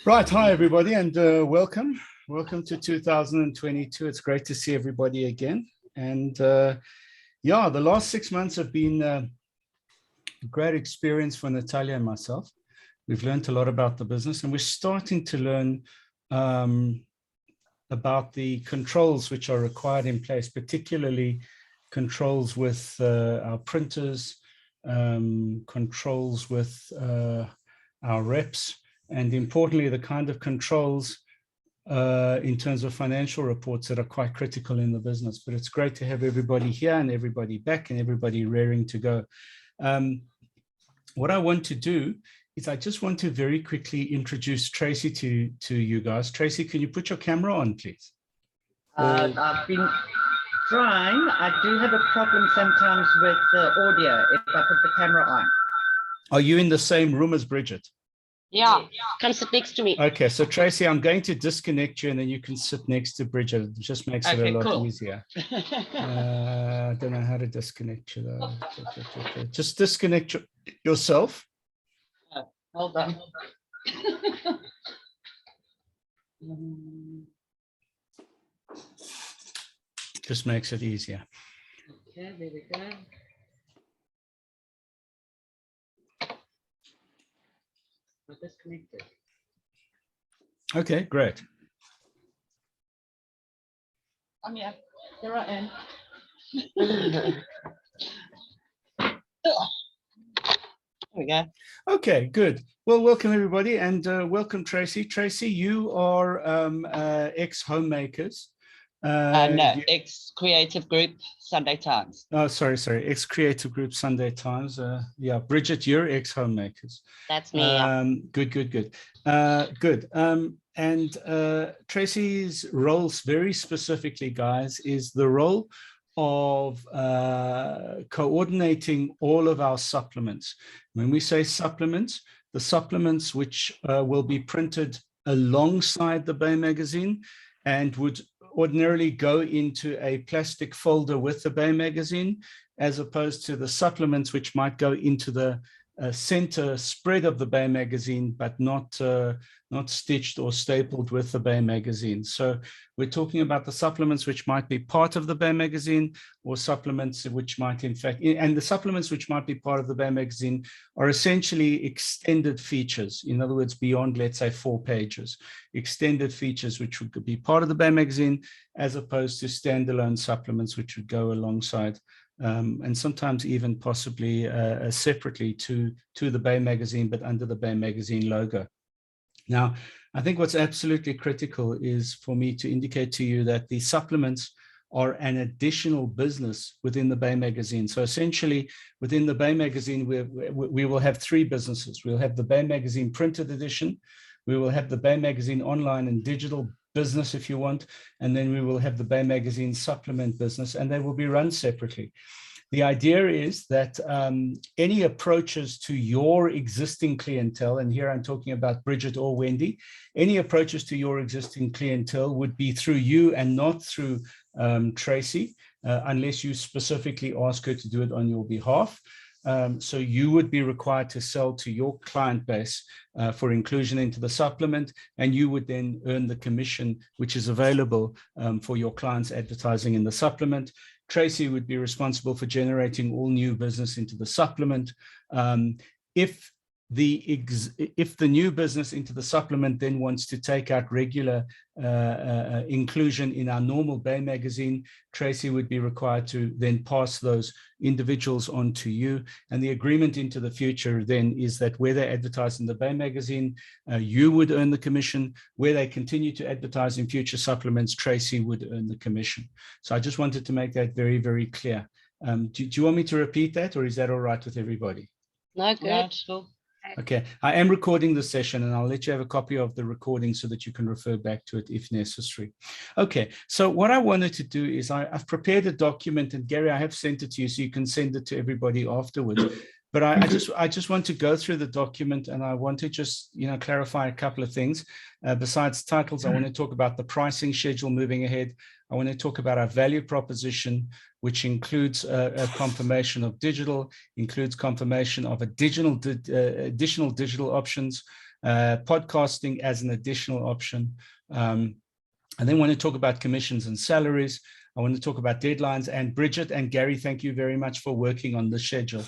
Right, hi everybody, and welcome to 2022. It's great to see everybody again. And yeah, the last 6 months have been a great experience for Natalia and myself. We've learned a lot about the business, and we're starting to learn about the controls which are required in place, particularly controls with our printers, controls with our reps, and importantly, the kind of controls in terms of financial reports that are quite critical in the business. But it's great to have everybody here and everybody back and everybody raring to go. What I want to do is I just want to very quickly introduce Tracy to you guys. Tracy, can you put your camera on, please? I've been trying. I do have a problem sometimes with the audio if I put the camera on. Are you in the same room as Bridget? Yeah, come sit next to me. Okay, so Tracy, I'm going to disconnect you and then you can sit next to Bridget. It just makes it a lot easier. I don't know how to disconnect you though. Just disconnect yourself. Hold on. Just makes it easier. Okay, there we go. We're disconnected. Okay, great. I'm here. Here I am. There we go. Okay, good. Well, welcome everybody, and welcome Tracy. Tracy, you are ex-homemakers. No, ex-creative group, Sunday Times. Oh, sorry, ex-creative group, Sunday Times. Yeah, Bridget, you're ex-homemakers. That's me. Good. Good. And Tracy's roles, very specifically, guys, is the role of coordinating all of our supplements. When we say supplements, the supplements which will be printed alongside the Bay magazine and would ordinarily go into a plastic folder with the Bay magazine, as opposed to the supplements which might go into the center spread of the Bay magazine, but not stitched or stapled with the Bay magazine. So we're talking about the supplements which might be part of the Bay magazine, or supplements which might in fact, and the supplements which might be part of the Bay magazine are essentially extended features. In other words, beyond, let's say, 4 pages, extended features which would be part of the Bay magazine, as opposed to standalone supplements which would go alongside and sometimes even possibly separately to the Bay magazine, but under the Bay magazine logo. Now, I think what's absolutely critical is for me to indicate to you that the supplements are an additional business within the Bay magazine. So essentially, within the Bay magazine, we will have 3 businesses. We'll have the Bay magazine printed edition, we will have the Bay magazine online and digital business, if you want, and then we will have the Bay magazine supplement business, and they will be run separately. The idea is that any approaches to your existing clientele, and here I'm talking about Bridget or Wendy, any approaches to your existing clientele would be through you and not through Tracy, unless you specifically ask her to do it on your behalf. So you would be required to sell to your client base for inclusion into the supplement, and you would then earn the commission which is available for your clients advertising in the supplement. Tracy would be responsible for generating all new business into the supplement. If the new business into the supplement then wants to take out regular inclusion in our normal Bay magazine, Tracy would be required to then pass those individuals on to you. And the agreement into the future then is that where they advertise in the Bay magazine, you would earn the commission. Where they continue to advertise in future supplements, Tracy would earn the commission. So I just wanted to make that very, very clear. Do you want me to repeat that, or is that all right with everybody? No, good. No, Okay, I am recording the session, and I'll let you have a copy of the recording so that you can refer back to it if necessary. Okay, so what I wanted to do is I've prepared a document, and Gary, I have sent it to you so you can send it to everybody afterwards. But I just want to go through the document, and I want to just clarify a couple of things. Besides titles, I want to talk about the pricing schedule moving ahead. I want to talk about our value proposition, which includes a confirmation of digital, includes confirmation of additional digital options. podcasting as an additional option. I then want to talk about commissions and salaries. I want to talk about deadlines. And Bridget and Gary, thank you very much for working on the schedule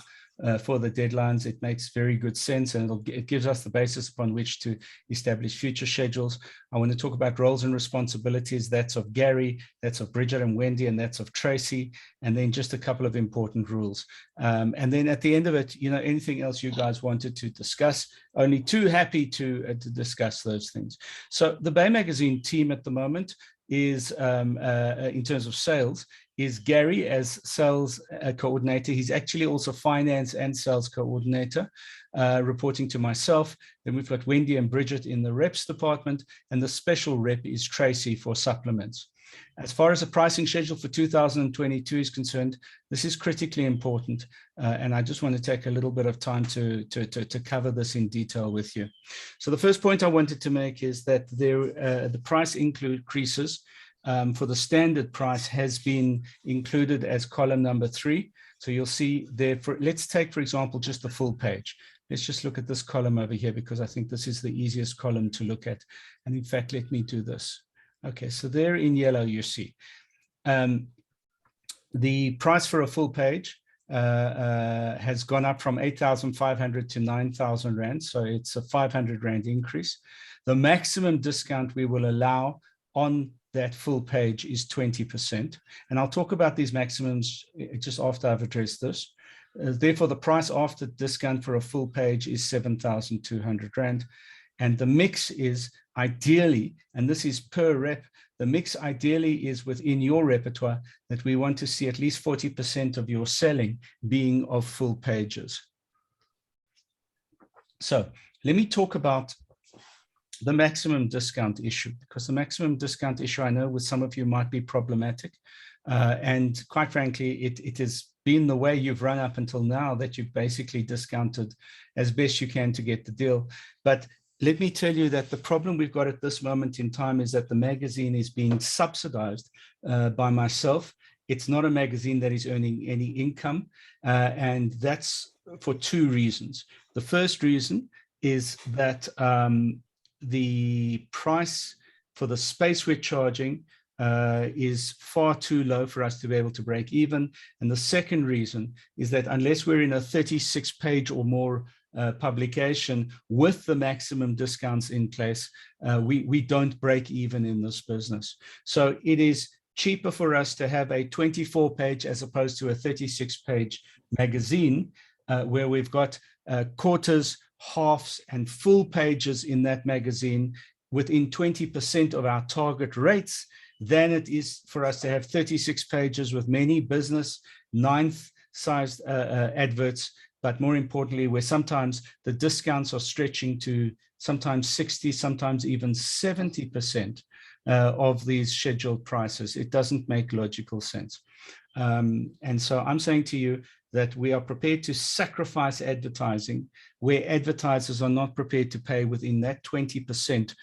for the deadlines. It makes very good sense, and it gives us the basis upon which to establish future schedules. I want to talk about roles and responsibilities. That's of Gary, that's of Bridget and Wendy, and that's of Tracy, and then just a couple of important rules. And then at the end of it, anything else you guys wanted to discuss, only too happy to discuss those things. So the Bay Magazine team at the moment is, in terms of sales, is Gary as sales coordinator. He's actually also finance and sales coordinator, reporting to myself. Then we've got Wendy and Bridget in the reps department, and the special rep is Tracy for supplements. As far as the pricing schedule for 2022 is concerned, this is critically important, and I just want to take a little bit of time to cover this in detail with you. So the first point I wanted to make is that the price increases for the standard price has been included as column number 3. So you'll see there, let's take, for example, just the full page. Let's just look at this column over here, because I think this is the easiest column to look at. And in fact, let me do this. Okay, so there in yellow, you see the price for a full page has gone up from 8,500 to 9,000 Rand. So it's a 500 Rand increase. The maximum discount we will allow on that full page is 20%. And I'll talk about these maximums just after I've addressed this. Therefore, the price after discount for a full page is 7,200 Rand. And the mix is ideally, and this is per rep, the mix ideally is within your repertoire that we want to see at least 40% of your selling being of full pages. So let me talk about the maximum discount issue, because the maximum discount issue, I know with some of you might be problematic. And quite frankly, it has been the way you've run up until now, that you've basically discounted as best you can to get the deal. But let me tell you that the problem we've got at this moment in time is that the magazine is being subsidized by myself. It's not a magazine that is earning any income, and that's for 2 reasons. The first reason is that the price for the space we're charging is far too low for us to be able to break even. And the second reason is that unless we're in a 36-page or more publication with the maximum discounts in place, we don't break even in this business. So it is cheaper for us to have a 24-page as opposed to a 36-page magazine, where we've got quarters, halves, and full pages in that magazine within 20% of our target rates, than it is for us to have 36 pages with many business 9th sized adverts. But more importantly, where sometimes the discounts are stretching to sometimes 60, sometimes even 70% of these scheduled prices. It doesn't make logical sense. And so I'm saying to you that we are prepared to sacrifice advertising where advertisers are not prepared to pay within that 20%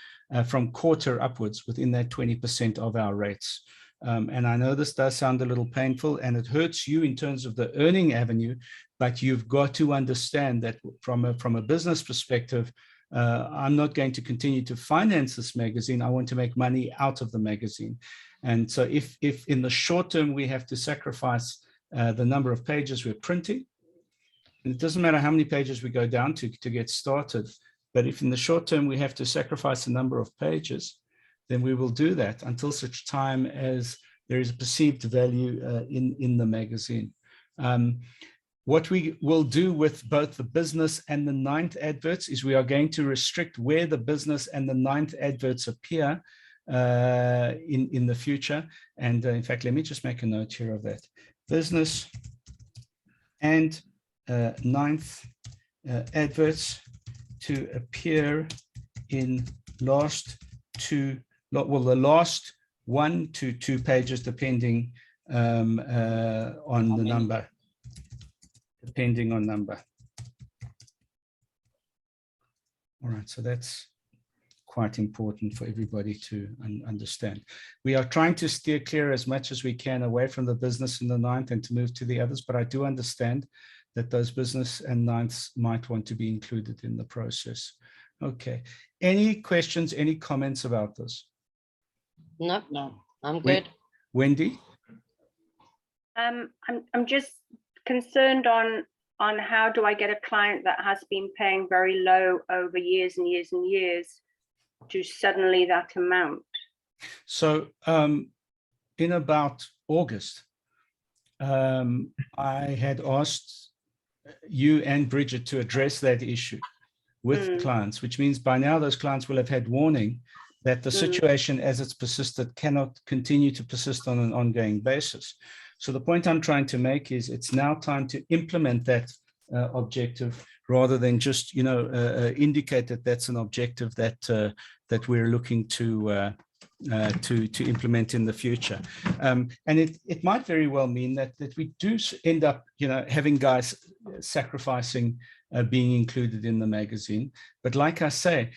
from quarter upwards, within that 20% of our rates. And I know this does sound a little painful, and it hurts you in terms of the earning avenue, but you've got to understand that from a business perspective, I'm not going to continue to finance this magazine. I want to make money out of the magazine. And so if in the short term we have to sacrifice the number of pages we're printing, it doesn't matter how many pages we go down to get started, but if in the short term we have to sacrifice the number of pages, then we will do that until such time as there is a perceived value in the magazine. What we will do with both the business and the 9th adverts is we are going to restrict where the business and the 9th adverts appear in the future. And in fact, let me just make a note here of that. Business and 9th adverts to appear in the last 1 to 2 pages, depending on the number. Depending on number. All right, so that's quite important for everybody to understand. We are trying to steer clear as much as we can away from the business in the 9th and to move to the others, but I do understand that those business and 9ths might want to be included in the process. Okay. Any questions, any comments about this? No, no, I'm good. Wendy? I'm just concerned on how do I get a client that has been paying very low over years and years and years to suddenly that amount. So in about August, I had asked you and Bridget to address that issue with clients, which means by now those clients will have had warning that the situation as it's persisted cannot continue to persist on an ongoing basis. So the point I'm trying to make is it's now time to implement that objective rather than just, indicate that that's an objective that that we're looking to implement in the future. And it might very well mean that we do end up, having guys sacrificing being included in the magazine. But like I say,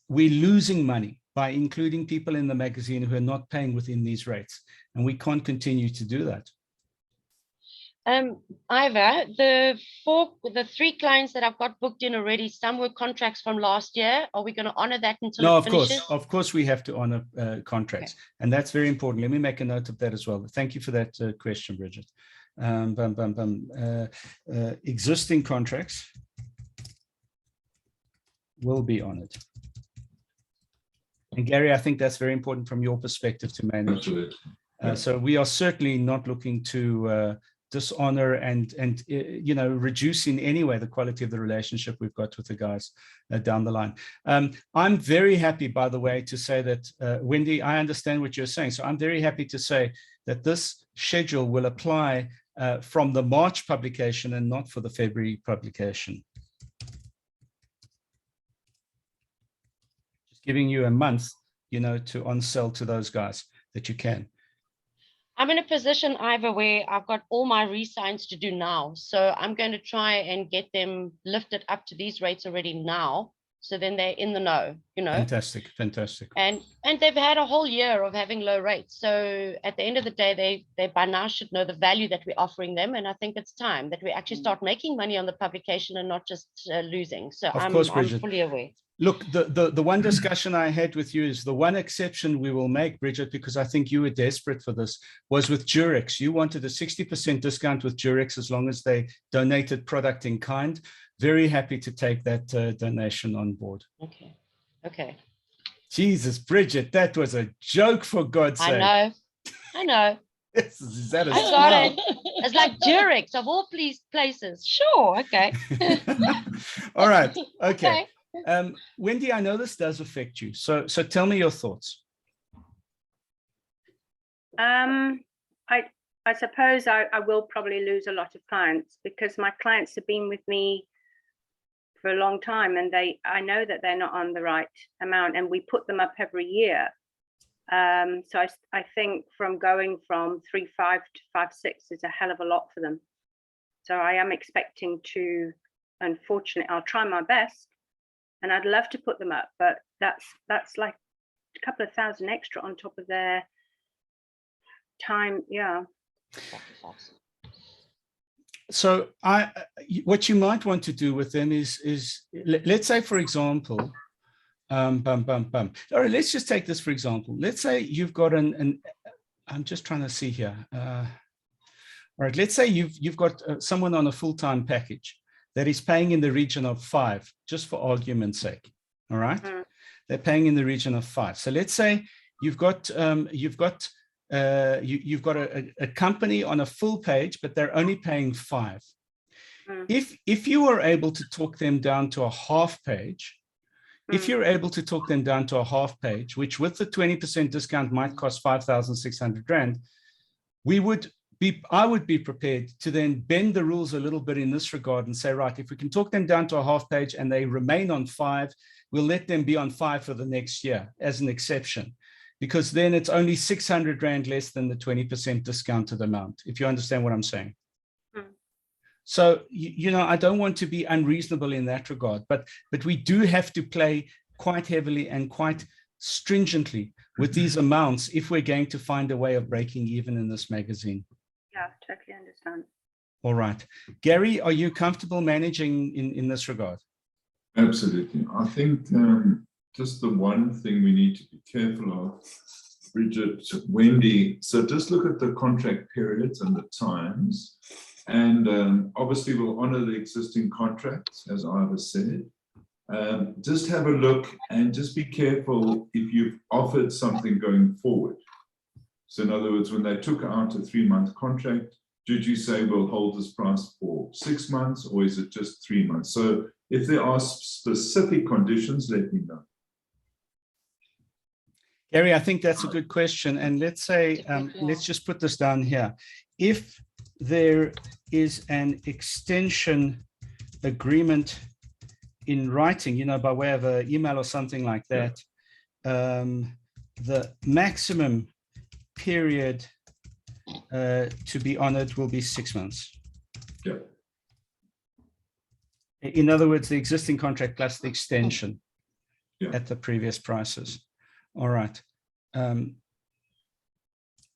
we're losing money by including people in the magazine who are not paying within these rates. And we can't continue to do that. Ivor, the 3 clients that I've got booked in already, some were contracts from last year. Are we going to honor that until No, it finishes? of course we have to honor contracts. Okay. And that's very important. Let me make a note of that as well. Thank you for that question, Bridget. Existing contracts will be honored. And Gary, I think that's very important from your perspective to manage. So we are certainly not looking to dishonor and reduce in any way the quality of the relationship we've got with the guys down the line. I'm very happy, by the way, to say that, Wendy, I understand what you're saying. So I'm very happy to say that this schedule will apply from the March publication and not for the February publication. Just giving you a month, to on-sell to those guys that you can. I'm in a position, Ivor, where I've got all my re-signs to do now. So I'm going to try and get them lifted up to these rates already now. So then they're in the know, Fantastic, fantastic. And they've had a whole year of having low rates. So at the end of the day, they by now should know the value that we're offering them. And I think it's time that we actually start making money on the publication and not just losing. So I'm fully aware. Look, the one discussion I had with you is the one exception we will make, Bridget, because I think you were desperate for this, was with Durex. You wanted a 60% discount with Durex as long as they donated product in kind. Very happy to take that donation on board. Okay. Jesus, Bridget, that was a joke, for God's sake. I know. Is that a I got it. It's like Durex of all places. Sure, okay. All right, okay. Wendy, I know this does affect you. So tell me your thoughts. I suppose I will probably lose a lot of clients because my clients have been with me for a long time and I know that they're not on the right amount and we put them up every year. So I think from going from 3.5 to 5.6 is a hell of a lot for them. So I am expecting to, unfortunately, I'll try my best. And I'd love to put them up, but that's like a couple of thousand extra on top of their time. Yeah. So what you might want to do with them is let's say, for example, all right, let's just take this for example. Let's say you've got I'm just trying to see here. All right, let's say you've got someone on a full-time package that is paying in the region of 5, just for argument's sake. All right, they're paying in the region of 5. So let's say you've got a company on a full page, but they're only paying 5. If you are able to talk them down to a half page, if you're able to talk them down to a half page, which with the 20% discount might cost 5,600 Rand, I would be prepared to then bend the rules a little bit in this regard and say, right, if we can talk them down to a half page and they remain on 5, we'll let them be on 5 for the next year as an exception, because then it's only 600 Rand less than the 20% discounted amount, if you understand what I'm saying. So, I don't want to be unreasonable in that regard, but we do have to play quite heavily and quite stringently with these amounts if we're going to find a way of breaking even in this magazine. Yeah, totally understand. All right. Gary, are you comfortable managing in this regard? Absolutely. I think just the one thing we need to be careful of, Bridget, Wendy, so just look at the contract periods and the times, and obviously we'll honor the existing contracts, as Ivor said. Just have a look and just be careful if you've offered something going forward. So in other words, when they took out a 3-month contract, did you say we'll hold this price for 6 months, or is it just 3 months? So if there are specific conditions, let me know. Gary, I think that's a good question. And let's say, let's just put this down here. If there is an extension agreement in writing, you know, by way of an email or something like that, the maximum period to be honored will be 6 months. Yeah. In other words, the existing contract plus the extension at the previous prices. All right.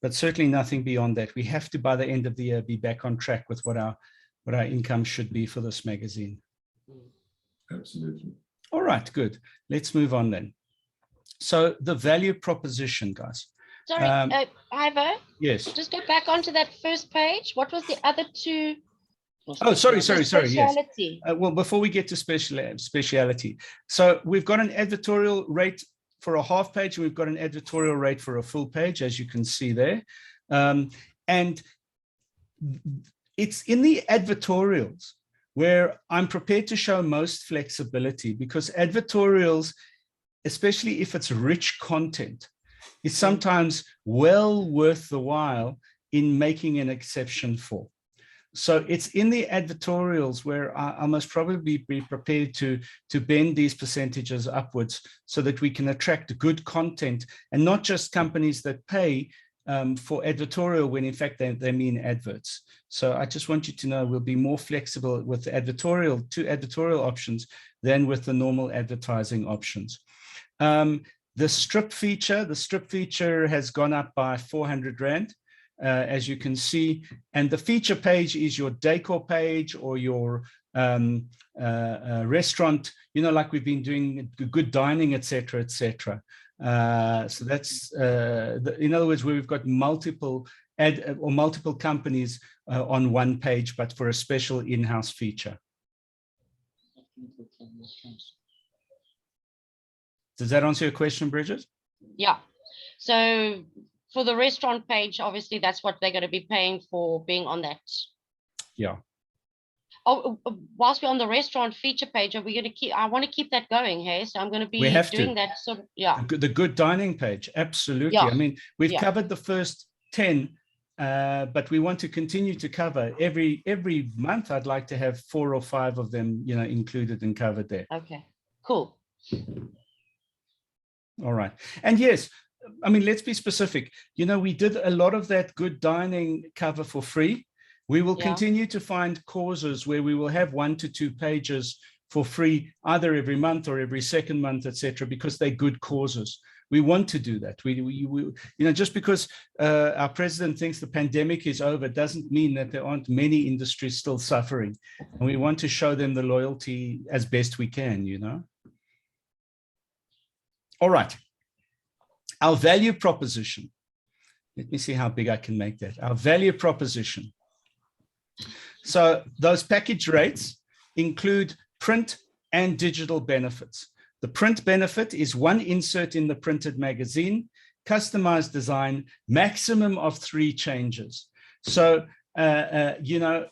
But certainly nothing beyond that. We have to, by the end of the year, be back on track with what our income should be for this magazine. Absolutely. All right, good. Let's move on then. So the value proposition, guys. Sorry, Ivor. Yes. Just go back onto that first page. What was the other two? Oh, sorry. Yes. Speciality. Well, before we get to speciality, so we've got an editorial rate for a half page, and we've got an editorial rate for a full page, as you can see there. And it's in the advertorials where I'm prepared to show most flexibility, because advertorials, especially if it's rich content, is sometimes well worth the while in making an exception for. So it's in the advertorials where I must probably be prepared to bend these percentages upwards so that we can attract good content, and not just companies that pay for editorial when in fact they mean adverts. So I just want you to know we'll be more flexible with the editorial, two editorial options, than with the normal advertising options. The strip feature has gone up by 400 Rand. As you can see, and the feature page is your decor page or your restaurant, you know, like we've been doing good dining, etc., etc. So that's, in other words, where we've got multiple companies on one page, but for a special in-house feature. Does that answer your question, Bridget? Yeah. So for the restaurant page, obviously, that's what they're going to be paying for being on that. Yeah. Oh, whilst we're on the restaurant feature page, are we going to keep? I want to keep that going. Hey, so I'm going to be doing that. So yeah. The good dining page, absolutely. Yeah. I mean, we've covered the first 10, but we want to continue to cover every month. I'd like to have 4 or 5 of them, you know, included and covered there. Okay. Cool. All right. And yes, I mean, let's be specific. You know, we did a lot of that good dining cover for free. We will continue to find causes where we will have 1 to 2 pages for free, either every month or every second month, etc., because they're good causes. We want to do that. We you know, just because our president thinks the pandemic is over doesn't mean that there aren't many industries still suffering, and we want to show them the loyalty as best we can. You know. All right. Our value proposition. Let me see how big I can make that. Our value proposition. So those package rates include print and digital benefits. The print benefit is 1 insert in the printed magazine, customized design, maximum of 3 changes. So, you know,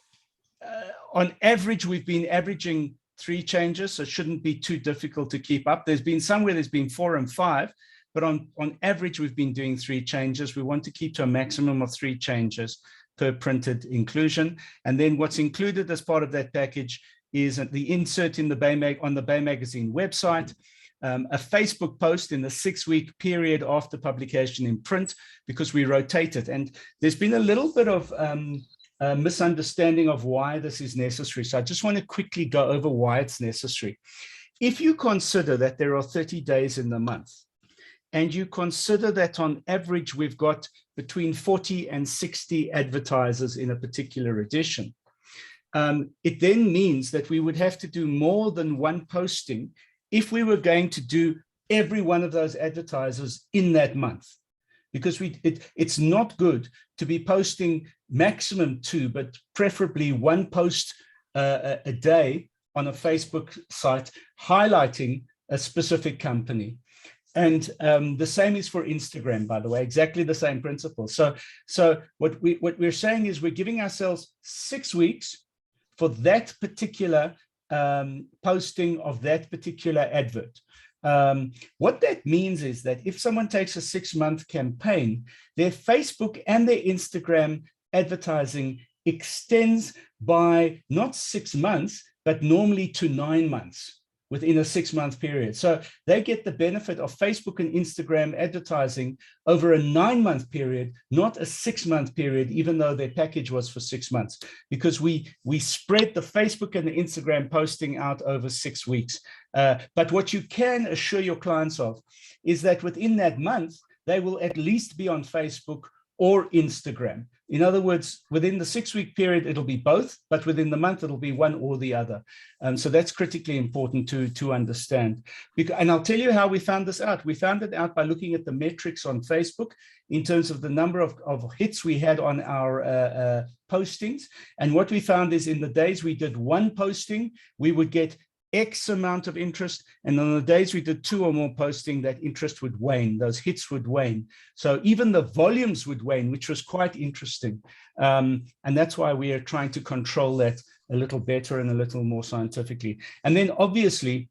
on average, we've been averaging 3 changes, so it shouldn't be too difficult to keep up. There's been some where there's been 4 and 5, but on average, we've been doing 3 changes. We want to keep to a maximum of 3 changes per printed inclusion. And then what's included as part of that package is the insert in the on the Bay Magazine website, a Facebook post in the 6-week period after publication in print, because we rotate it. And there's been a little bit of misunderstanding of why this is necessary. So I just want to quickly go over why it's necessary. If you consider that there are 30 days in the month, and you consider that on average, we've got between 40 and 60 advertisers in a particular edition, it then means that we would have to do more than one posting if we were going to do every one of those advertisers in that month. Because it's not good to be posting maximum 2, but preferably 1 post a day on a Facebook site highlighting a specific company. And the same is for Instagram, by the way, exactly the same principle. So what we're saying is we're giving ourselves 6 weeks for that particular posting of that particular advert. What that means is that if someone takes a 6-month campaign, their Facebook and their Instagram advertising extends by not 6 months, but normally to 9 months within a 6-month period. So they get the benefit of Facebook and Instagram advertising over a 9-month period, not a 6-month period, even though their package was for 6 months, because we spread the Facebook and the Instagram posting out over 6 weeks. But what you can assure your clients of is that within that month, they will at least be on Facebook or Instagram. In other words, within the 6-week period, it'll be both, but within the month, it'll be one or the other. So that's critically important to understand. And I'll tell you how we found this out. We found it out by looking at the metrics on Facebook in terms of the number of hits we had on our postings. And what we found is in the days we did 1 posting, we would get X amount of interest, and on the days we did 2 or more posting, that interest would wane, those hits would wane. So even the volumes would wane, which was quite interesting. And that's why we are trying to control that a little better and a little more scientifically. And then obviously,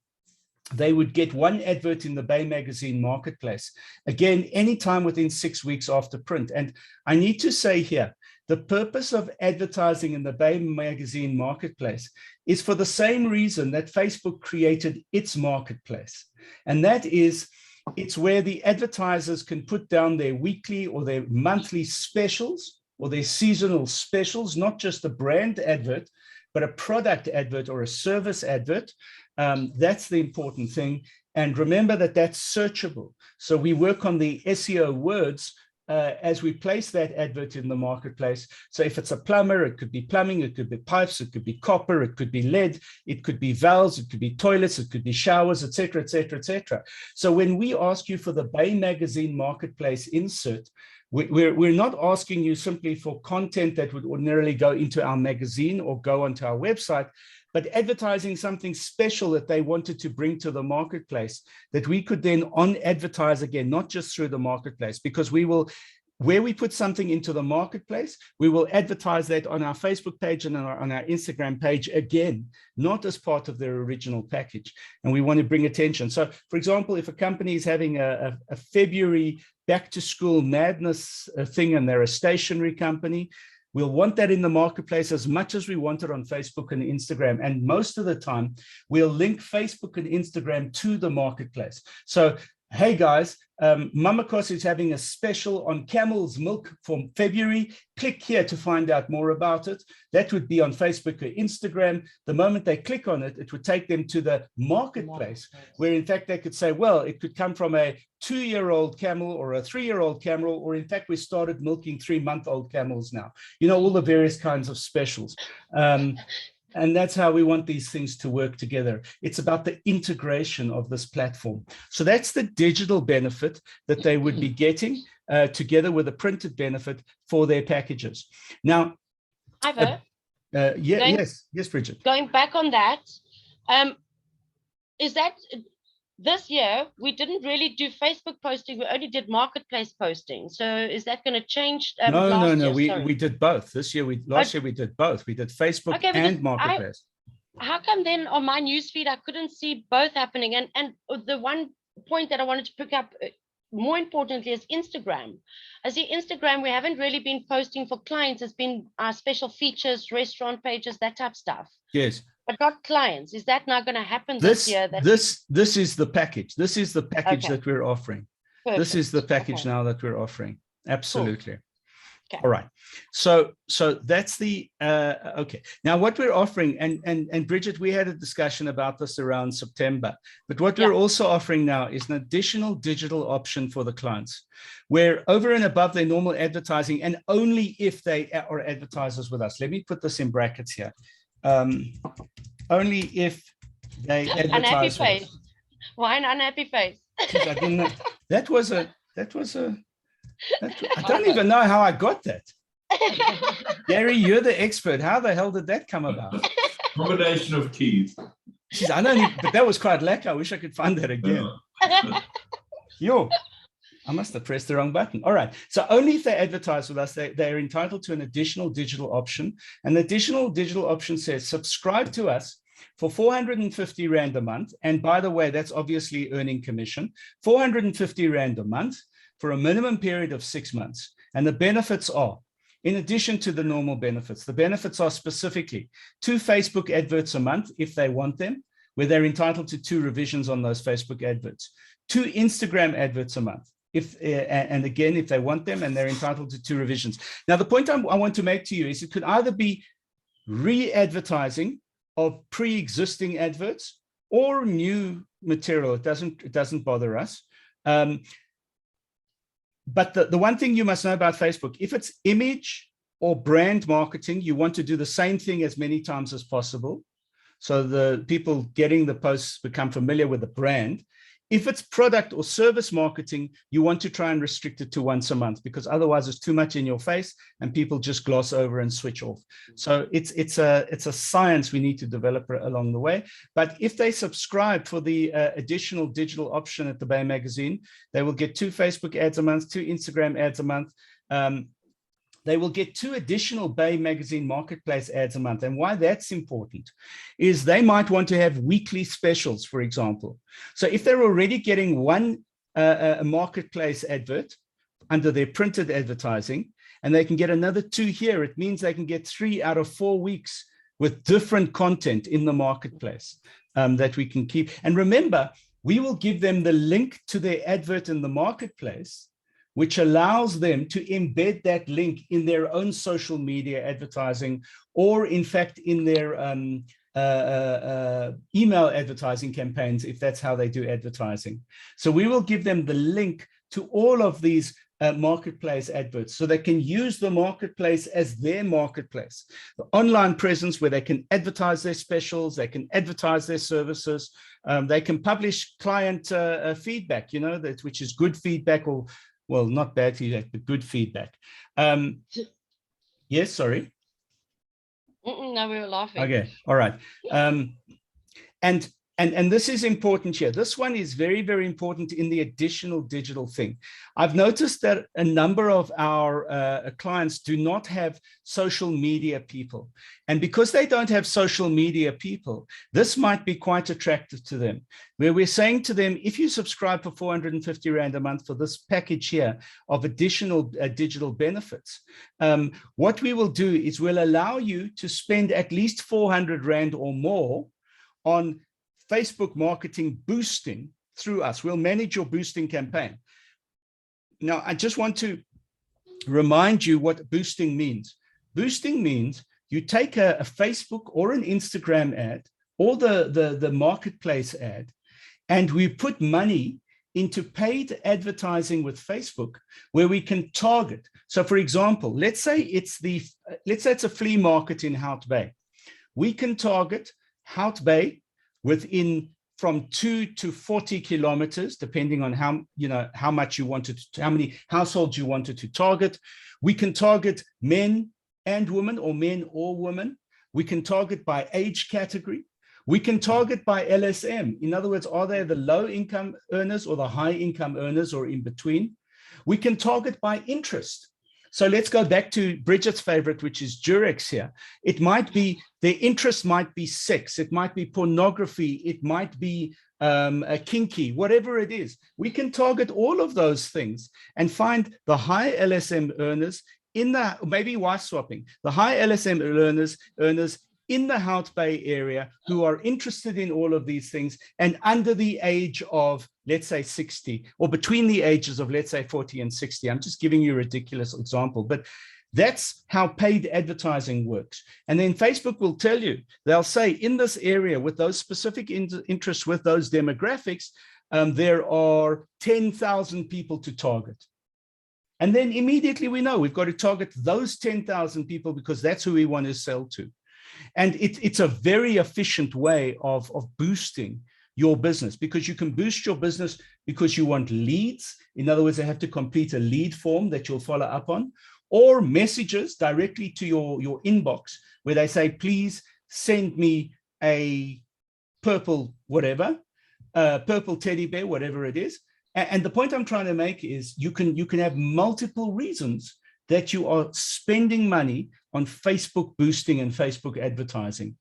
they would get 1 advert in the Bay Magazine marketplace, again, anytime within 6 weeks after print. And I need to say here, the purpose of advertising in the Bay Magazine marketplace is for the same reason that Facebook created its marketplace. And that is, it's where the advertisers can put down their weekly or their monthly specials or their seasonal specials, not just a brand advert, but a product advert or a service advert. That's the important thing. And remember that that's searchable. So we work on the SEO words as we place that advert in the marketplace. So if it's a plumber, it could be plumbing, it could be pipes, it could be copper, it could be lead, it could be valves, it could be toilets, it could be showers, etc., etc., etc. So when we ask you for the Bay Magazine marketplace insert, we're not asking you simply for content that would ordinarily go into our magazine or go onto our website, but advertising something special that they wanted to bring to the marketplace that we could then advertise again, not just through the marketplace, because we will, where we put something into the marketplace, we will advertise that on our Facebook page and on our Instagram page again, not as part of their original package. And we want to bring attention. So for example, if a company is having a February back to school madness thing and they're a stationery company, we'll want that in the marketplace as much as we want it on Facebook and Instagram. And most of the time, we'll link Facebook and Instagram to the marketplace. So, hey guys, Mama Kos is having a special on camel's milk for February. Click here to find out more about it. That would be on Facebook or Instagram. The moment they click on it, it would take them to the marketplace, where in fact they could say, well, it could come from a 2-year-old camel or a 3-year-old camel, or in fact, we started milking 3-month-old camels now. You know, all the various kinds of specials. And that's how we want these things to work together. It's about the integration of this platform. So that's the digital benefit that they would be getting together with a printed benefit for their packages. Now, Ivo, yes, Bridget. Going back on that, is that this year we didn't really do Facebook posting, we only did marketplace posting. So is that going to change? No, we did both. This year, last year we did both. We did Facebook and marketplace. How come then on my newsfeed I couldn't see both happening? And the one point that I wanted to pick up, more importantly, is Instagram. I see Instagram, we haven't really been posting for clients. It's been our special features, restaurant pages, that type of stuff. Yes. But not clients. Is that not going to happen this year? This is the package. This is the package that we're offering. Perfect. This is the package now that we're offering. Absolutely. Cool. Okay. All right. So that's the okay. Now what we're offering, and Bridget, we had a discussion about this around September, but what we're also offering now is an additional digital option for the clients, where over and above their normal advertising, and only if they are advertisers with us. Let me put this in brackets here. only if they Unhappy advertise. face. Why an unhappy face? Jeez, I didn't know. I don't even know how I got that. Gary, you're the expert. How the hell did that come about? Combination of keys. Jeez, I don't even, but that was quite lacquer. I wish I could find that again. Yo, I must have pressed the wrong button. All right. So only if they advertise with us, they're entitled to an additional digital option. And the additional digital option says, subscribe to us for 450 Rand a month. And by the way, that's obviously earning commission, 450 Rand a month for a minimum period of 6 months. And the benefits are, in addition to the normal benefits, the benefits are specifically 2 Facebook adverts a month if they want them, where they're entitled to 2 revisions on those Facebook adverts, 2 Instagram adverts a month, and again, if they want them, and they're entitled to 2 revisions. Now, the point I want to make to you is it could either be re-advertising of pre-existing adverts or new material. It doesn't bother us. But the one thing you must know about Facebook, if it's image or brand marketing, you want to do the same thing as many times as possible. So the people getting the posts become familiar with the brand. If it's product or service marketing, you want to try and restrict it to once a month, because otherwise it's too much in your face and people just gloss over and switch off. So it's a science we need to develop along the way. But if they subscribe for the additional digital option at the Bay Magazine, they will get 2 Facebook ads a month, 2 Instagram ads a month. They will get 2 additional Bay Magazine Marketplace ads a month. And why that's important is they might want to have weekly specials, for example. So if they're already getting 1 Marketplace advert under their printed advertising, and they can get another 2 here, it means they can get 3 out of 4 weeks with different content in the Marketplace that we can keep. And remember, we will give them the link to their advert in the Marketplace, which allows them to embed that link in their own social media advertising, or in fact in their email advertising campaigns, if that's how they do advertising. So we will give them the link to all of these Marketplace adverts, so they can use the Marketplace as their marketplace, the online presence where they can advertise their specials, they can advertise their services, they can publish client feedback, you know, which is good feedback, or well, not bad feedback, but good feedback. Yes, sorry. No, we were laughing. Okay, all right. And this is important here. This one is very, very important in the additional digital thing. I've noticed that a number of our clients do not have social media people. And because they don't have social media people, this might be quite attractive to them, where we're saying to them, if you subscribe for 450 Rand a month for this package here of additional digital benefits, what we will do is we'll allow you to spend at least 400 Rand or more on Facebook marketing boosting through us. We'll manage your boosting campaign. Now, I just want to remind you what boosting means. Boosting means you take a Facebook or an Instagram ad or the Marketplace ad, and we put money into paid advertising with Facebook where we can target. So for example, let's say it's a flea market in Hout Bay. We can target Hout Bay within from 2 to 40 kilometers, depending on how much you wanted to, how many households you wanted to target. We can target men and women, or men or women. We can target by age category. We can target by LSM. In other words, are they the low income earners or the high income earners, or in between? We can target by interest. So let's go back to Bridget's favorite, which is Durex here. It might be, their interest might be sex, it might be pornography, it might be a kinky, whatever it is. We can target all of those things and find the high LSM earners in the, maybe wife swapping, the high LSM earners in the Hout Bay area who are interested in all of these things and under the age of, let's say 60, or between the ages of, let's say 40 and 60. I'm just giving you a ridiculous example, but that's how paid advertising works. And then Facebook will tell you, they'll say in this area with those specific interests, with those demographics, there are 10,000 people to target. And then immediately we know we've got to target those 10,000 people because that's who we want to sell to. And it's a very efficient way of boosting your business, because you can boost your business because you want leads. In other words, they have to complete a lead form that you'll follow up on, or messages directly to your inbox where they say, please send me a purple whatever, purple teddy bear, whatever it is. And the point I'm trying to make is you can have multiple reasons that you are spending money on Facebook boosting and Facebook advertising.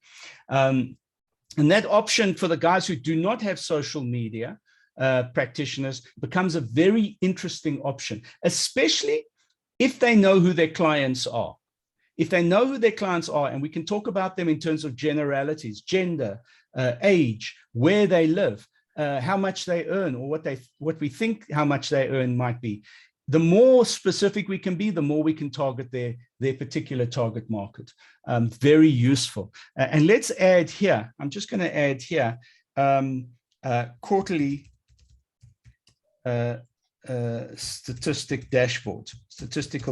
And that option for the guys who do not have social media practitioners becomes a very interesting option, especially if they know who their clients are. If they know who their clients are, and we can talk about them in terms of generalities, gender, age, where they live, how much they earn, or what we think how much they earn might be. The more specific we can be, the more we can target their particular target market. Very useful. And let's add here, I'm just going to add here, quarterly statistical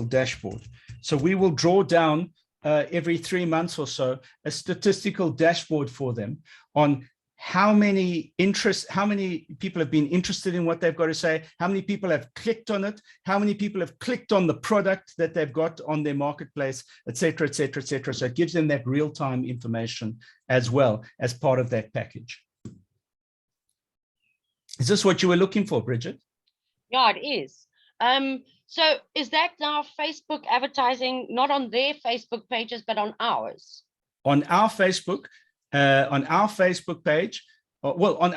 dashboard. So we will draw down every 3 months or so a statistical dashboard for them on how many people have been interested in what they've got to say, how many people have clicked on it, how many people have clicked on the product that they've got on their marketplace, et cetera, et cetera, et cetera. So it gives them that real-time information as well as part of that package. Is this what you were looking for, Bridget? Yeah, it is. So is that now Facebook advertising, not on their Facebook pages, but on ours? On our Facebook page, well,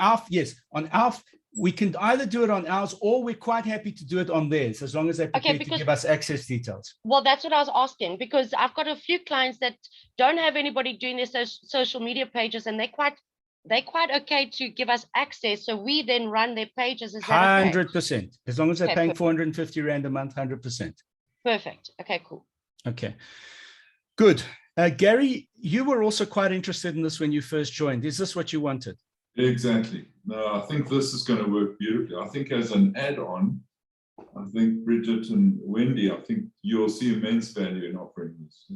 we can either do it on ours, or we're quite happy to do it on theirs, as long as they're prepared to give us access details. Well, that's what I was asking, because I've got a few clients that don't have anybody doing their social media pages, and they're quite okay to give us access, so we then run their pages. Is that okay? 100%. As long as they're paying 450 Rand a month, 100%. Perfect. Okay, cool. Okay, good. Gary, you were also quite interested in this when you first joined. Is this what you wanted? Exactly. No, I think this is going to work beautifully. I think as an add-on, I think Bridget and Wendy, I think you'll see immense value in offering this.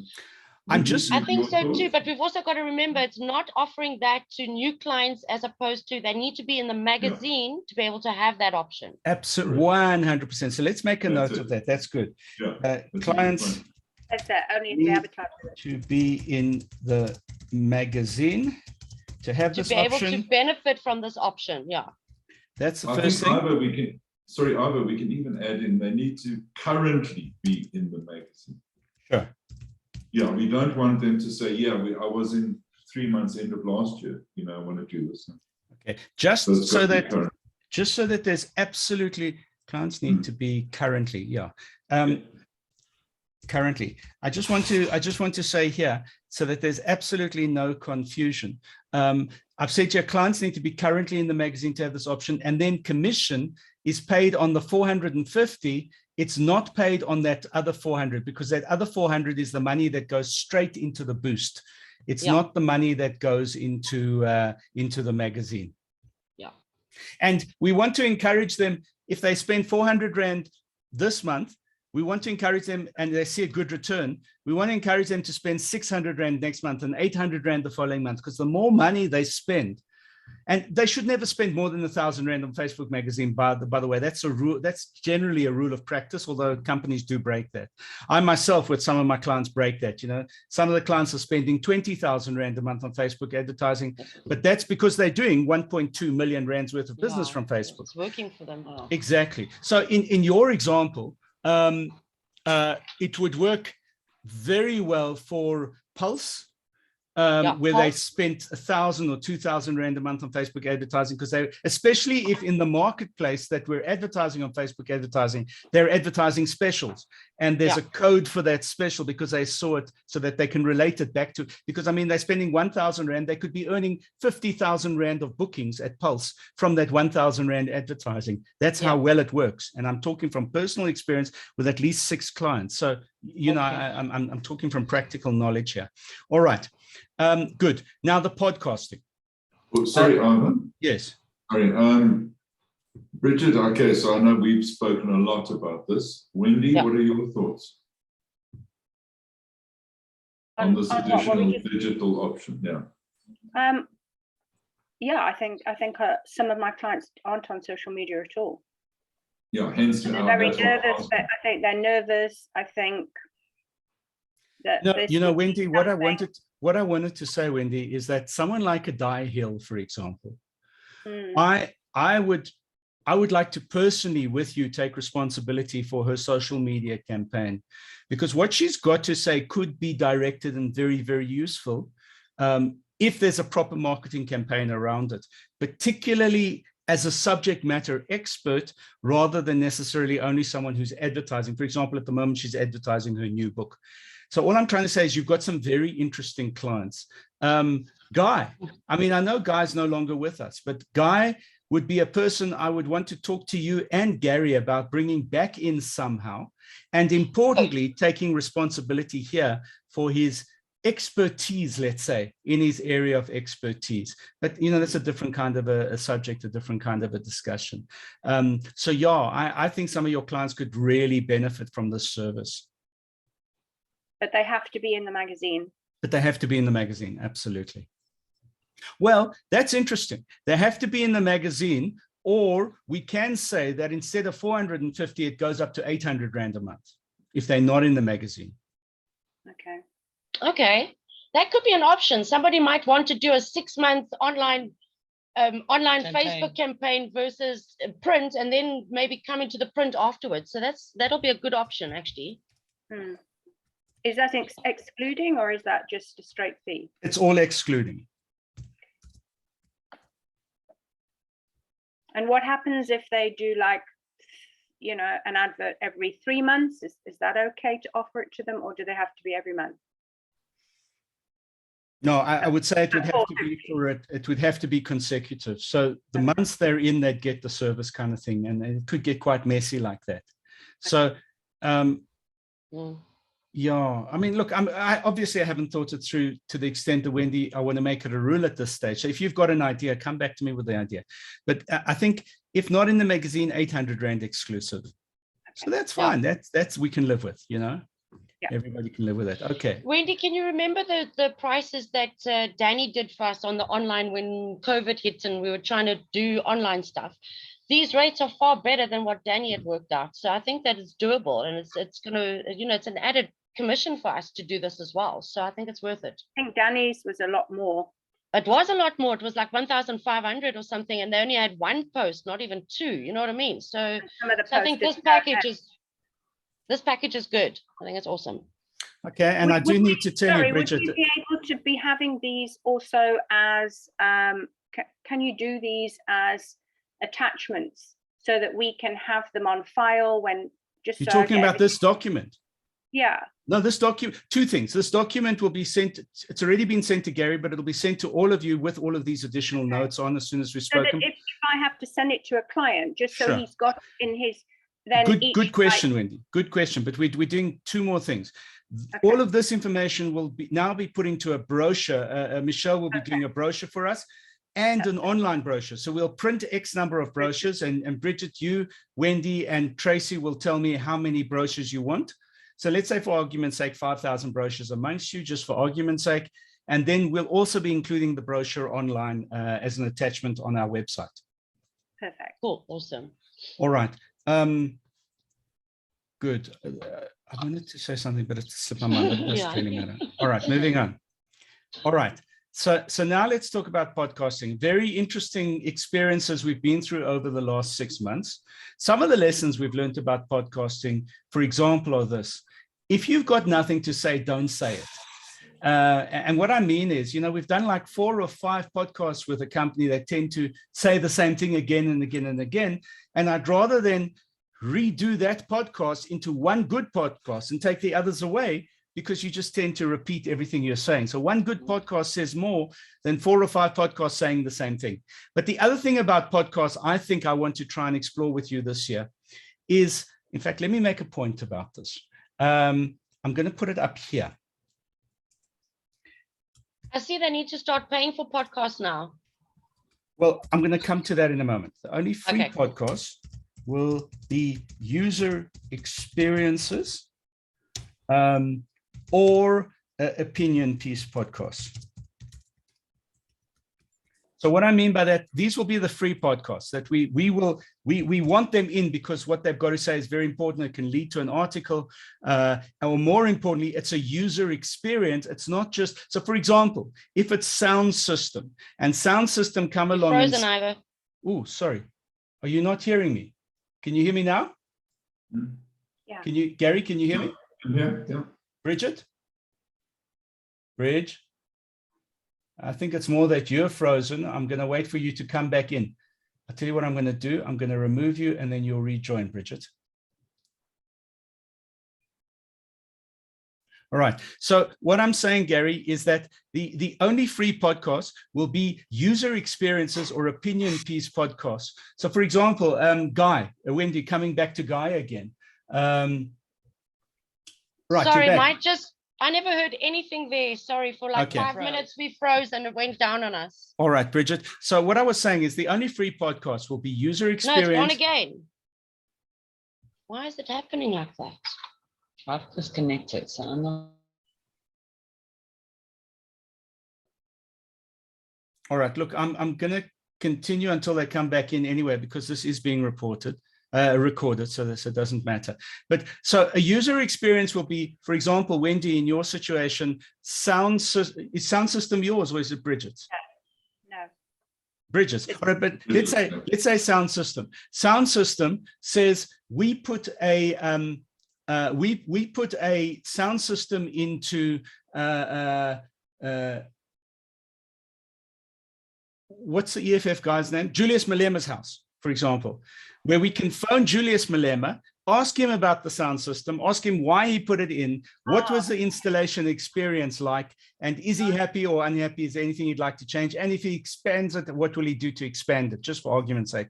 I think so too, but we've also got to remember it's not offering that to new clients, as opposed to they need to be in the magazine to be able to have that option. Absolutely, 100%. So let's make a note of that. That's good. Yeah, clients. That's it. Only if they advertise to be in the magazine, to have this option. To be able to benefit from this option, yeah. That's the first thing. Ivor, we can even add in, they need to currently be in the magazine. Sure. Yeah, we don't want them to say, yeah, I was in 3 months end of last year, I want to do this. Okay, just so that there's absolutely, clients need to be currently, currently. I just want to say here, so that there's absolutely no confusion. I've said your clients need to be currently in the magazine to have this option, and then commission is paid on the 450. It's not paid on that other 400, because that other 400 is the money that goes straight into the boost. It's not the money that goes into the magazine. Yeah. And we want to encourage them, if they spend 400 Rand this month, we want to encourage them, and they see a good return, we want to encourage them to spend 600 Rand next month and 800 Rand the following month, because the more money they spend, and they should never spend more than 1,000 Rand on Facebook magazine, by the way. That's a rule. That's generally a rule of practice, although companies do break that. I myself, with some of my clients, break that. Some of the clients are spending 20,000 Rand a month on Facebook advertising, but that's because they're doing 1.2 million Rands worth of business from Facebook. It's working for them. Oh. Exactly. So in your example, it would work very well for Pulse, where they spent 1,000 or 2,000 Rand a month on Facebook advertising, because especially if in the marketplace that we're advertising on Facebook advertising, they're advertising specials, and there's a code for that special because they saw it, so that they can relate it back to, because they're spending 1,000 Rand, they could be earning 50,000 Rand of bookings at Pulse from that 1,000 Rand advertising. That's how well it works. And I'm talking from personal experience with at least 6 clients. So, I'm talking from practical knowledge here. All right. Good. Now the podcasting. Oh, sorry, Ivan. Yes. Sorry. Bridget, okay, so I know we've spoken a lot about this. Wendy, what are your thoughts? on this on what additional we just- digital option. Yeah. Yeah, I think some of my clients aren't on social media at all. Yeah, hence And they're our very that's what I'm nervous. asking. I think they're nervous. I think that No, this you know, would be Wendy, what I something- wanted to say, Wendy, is that someone like a Di Hill, for example, Mm, I would like to personally, with you, take responsibility for her social media campaign, because what she's got to say could be directed and very, very useful if there's a proper marketing campaign around it, particularly as a subject matter expert, rather than necessarily only someone who's advertising. For example, at the moment, she's advertising her new book. So all I'm trying to say is you've got some very interesting clients. Guy, I mean, I know Guy's no longer with us, but Guy would be a person I would want to talk to you and Gary about bringing back in somehow. And importantly, taking responsibility here for his expertise, let's say, in his area of expertise. But, you know, that's a different kind of a subject, a different kind of a discussion. So yeah, I think some of your clients could really benefit from this service. but they have to be in the magazine. But they have to be in the magazine, absolutely. Well, that's interesting. They have to be in the magazine, or we can say that instead of 450, it goes up to 800 Rand a month if they're not in the magazine. Okay. Okay, that could be an option. Somebody might want to do a 6-month online Facebook campaign versus print, and then maybe come into the print afterwards. So that'll be a good option, actually. Hmm. Is that excluding, or is that just a straight fee? It's all excluding. And what happens if they do, like, you know, an advert every 3 months? Is that okay to offer it to them, or do they have to be every month? No, I would say it would have to be it would have to be consecutive. So the months they're in, they'd get the service kind of thing, and it could get quite messy like that. So yeah, I mean, look, I obviously haven't thought it through to the extent that, Wendy, I want to make it a rule at this stage. So if you've got an idea, come back to me with the idea. But I think if not in the magazine, 800 Rand exclusive. So that's fine. That's we can live with, you know. Yeah. Everybody can live with that. Okay. Wendy, can you remember the prices that Danny did for us on the online when COVID hit and we were trying to do online stuff? These rates are far better than what Danny had worked out. So I think that it's doable, and it's going to, you know, it's an added commission for us to do this as well. So I think it's worth it. I think Danny's was a lot more. It was a lot more. It was like 1,500 or something, and they only had 1 post, not even 2. You know what I mean? So I think this package is good. I think it's awesome. Okay, and I do need to tell you, Bridget, would you be able to be having these also as can you do these as attachments so that we can have them on file when just you're talking about this document? Yeah. No, this document, 2 things. This document will be sent, it's already been sent to Gary, but it'll be sent to all of you with all of these additional notes on as soon as we've spoken. So if I have to send it to a client, just so Sure. he's got in his, then good question, Wendy. Good question. But we're doing 2 more things. Okay. All of this information will now be put into a brochure. Michelle will be doing a brochure for us and an online brochure. So we'll print X number of brochures, and Bridget, you, Wendy, and Tracy will tell me how many brochures you want. So let's say, for argument's sake, 5,000 brochures amongst you, just for argument's sake. And then we'll also be including the brochure online as an attachment on our website. Perfect. Cool. Awesome. All right. Good. I wanted to say something, but it slipped my mind. It doesn't really matter. All right, moving on. All right. So now let's talk about podcasting. Very interesting experiences we've been through over the last 6 months. Some of the lessons we've learned about podcasting, for example, are this. If you've got nothing to say, don't say it. And what I mean is, you know, we've done like 4 or 5 podcasts with a company that tend to say the same thing again and again and again. And I'd rather than redo that podcast into one good podcast and take the others away, because you just tend to repeat everything you're saying. So one good podcast says more than 4 or 5 podcasts saying the same thing. But the other thing about podcasts, I think I want to try and explore with you this year is, in fact, let me make a point about this. I'm going to put it up here. I see they need to start paying for podcasts now. Well, I'm going to come to that in a moment. The only free podcasts will be user experiences or opinion piece podcasts. So what I mean by that, these will be the free podcasts that we want them in, because what they've got to say is very important. It can lead to an article, or more importantly, it's a user experience. It's not just, so for example, if it's sound system and sound system come along. Frozen, Ivor. Oh, sorry. Are you not hearing me? Can you hear me now? Yeah. Can you, Gary, can you hear me? Yeah. Bridget? Bridge? I think it's more that you're frozen. I'm going to wait for you to come back in. I'll tell you what I'm going to do. I'm going to remove you and then you'll rejoin, Bridget. All right. So what I'm saying, Gary, is that the only free podcast will be user experiences or opinion piece podcasts. So for example, Guy, Wendy, coming back to Guy again. Right. Sorry, I never heard anything there. Sorry, for like 5 minutes we froze and it went down on us. All right, Bridget. So what I was saying is the only free podcast will be user experience. No, it's gone again. Why is it happening like that? I've disconnected, so I'm not. All right, look, I'm going to continue until they come back in anyway, because this is being recorded, so this, it doesn't matter. But so a user experience will be, for example, Wendy, in your situation, is sound system yours, or is it Bridget's? No. Bridget's. All right, but let's say sound system. Sound system says we put a we put a sound system into what's the EFF guy's name? Julius Malema's house, for example, where we can phone Julius Malema, ask him about the sound system, ask him why he put it in, what was the installation experience like, and is he happy or unhappy? Is there anything he'd like to change? And if he expands it, what will he do to expand it, just for argument's sake?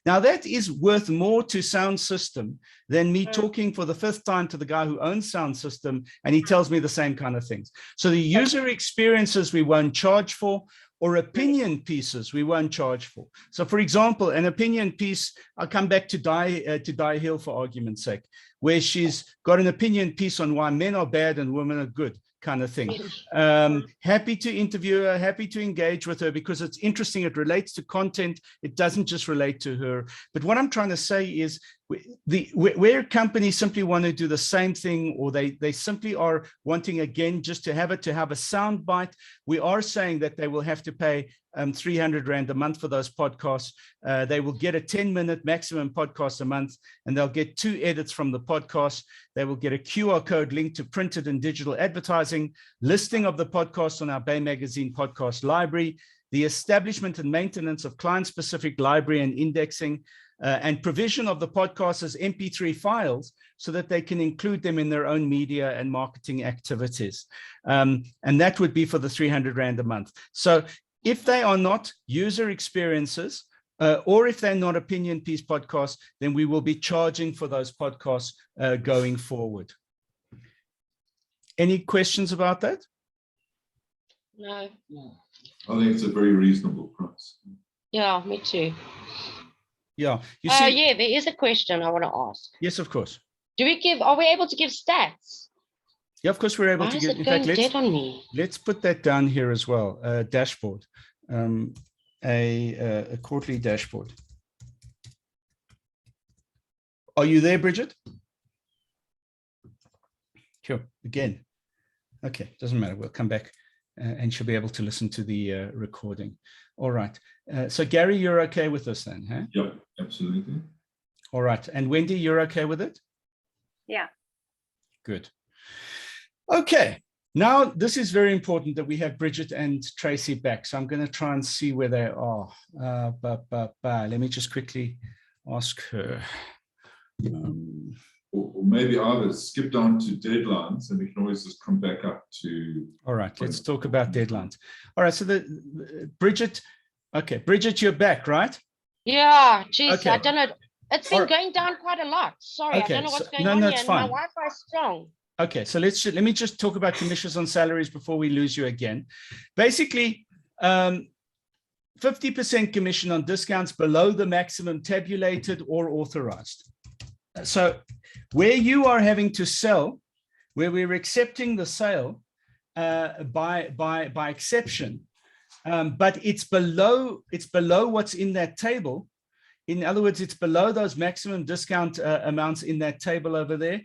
Now, that is worth more to sound system than me talking for the 5th time to the guy who owns sound system, and he tells me the same kind of things. So the user experiences we won't charge for, or opinion pieces we won't charge for. So for example, an opinion piece, I'll come back to Di Hill for argument's sake, where she's got an opinion piece on why men are bad and women are good, kind of thing. Happy to interview her, happy to engage with her, because it's interesting. It relates to content. It doesn't just relate to her. But what I'm trying to say is, where companies simply want to do the same thing, or they simply are wanting, again, just to have a sound bite, we are saying that they will have to pay 300 Rand a month for those podcasts. They will get a 10-minute maximum podcast a month, and they'll get 2 edits from the podcast. They will get a QR code linked to printed and digital advertising, listing of the podcast on our Bay Magazine podcast library, the establishment and maintenance of client-specific library and indexing, and provision of the podcast as MP3 files so that they can include them in their own media and marketing activities. And that would be for the 300 Rand a month. So if they are not user experiences, or if they're not opinion piece podcasts, then we will be charging for those podcasts going forward. Any questions about that? No. I think it's a very reasonable price. Yeah, me too. Yeah. You see, yeah, there is a question I want to ask. Yes, of course. Are we able to give stats? Yeah, of course we're able to give. In fact, let's put that down here as well. Dashboard, a quarterly dashboard. Are you there, Bridget? Sure. Again. Okay, doesn't matter. We'll come back, and she'll be able to listen to the recording. All right. So Gary, you're okay with this then, huh? Yep, absolutely. All right. And Wendy, you're okay with it? Yeah. Good. Okay. Now, this is very important that we have Bridget and Tracy back. So I'm going to try and see where they are. Let me just quickly ask her. Or maybe I would skip down to deadlines, and we can always just come back up to. All right, let's talk about deadlines. All right, so Bridget, okay, Bridget, you're back, right? Yeah, geez, okay. I don't know. It's been going down quite a lot. Sorry, okay. I don't know what's going on here. It's fine. My Wi-Fi is strong. Okay, so let me just talk about commissions on salaries before we lose you again. Basically, 50% commission on discounts below the maximum tabulated or authorized. So where you are having to sell, where we're accepting the sale, by exception, but it's below what's in that table. In other words, it's below those maximum discount amounts in that table over there.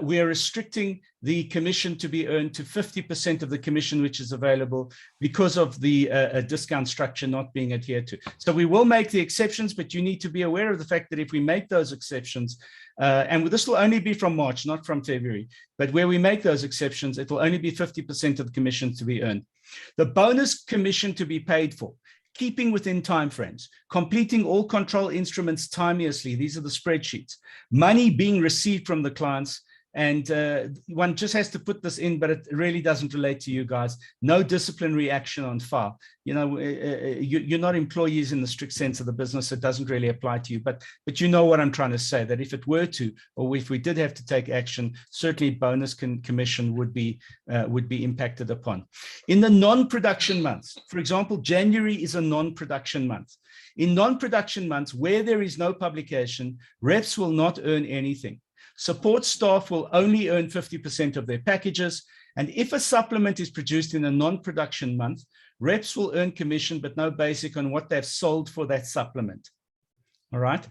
We are restricting the commission to be earned to 50% of the commission which is available because of the discount structure not being adhered to. So we will make the exceptions, but you need to be aware of the fact that if we make those exceptions, and this will only be from March, not from February, but where we make those exceptions, it will only be 50% of the commission to be earned. The bonus commission to be paid for, keeping within timeframes, completing all control instruments timeously. These are the spreadsheets. Money being received from the clients. And one just has to put this in, but it really doesn't relate to you guys. No disciplinary action on file. You know, you're not employees in the strict sense of the business. It doesn't really apply to you. But you know what I'm trying to say, that if it were to, or if we did have to take action, certainly bonus commission would be impacted upon. In the non-production months, for example, January is a non-production month. In non-production months, where there is no publication, reps will not earn anything. Support staff will only earn 50% of their packages. And if a supplement is produced in a non-production month, reps will earn commission, but no basic on what they've sold for that supplement. All right.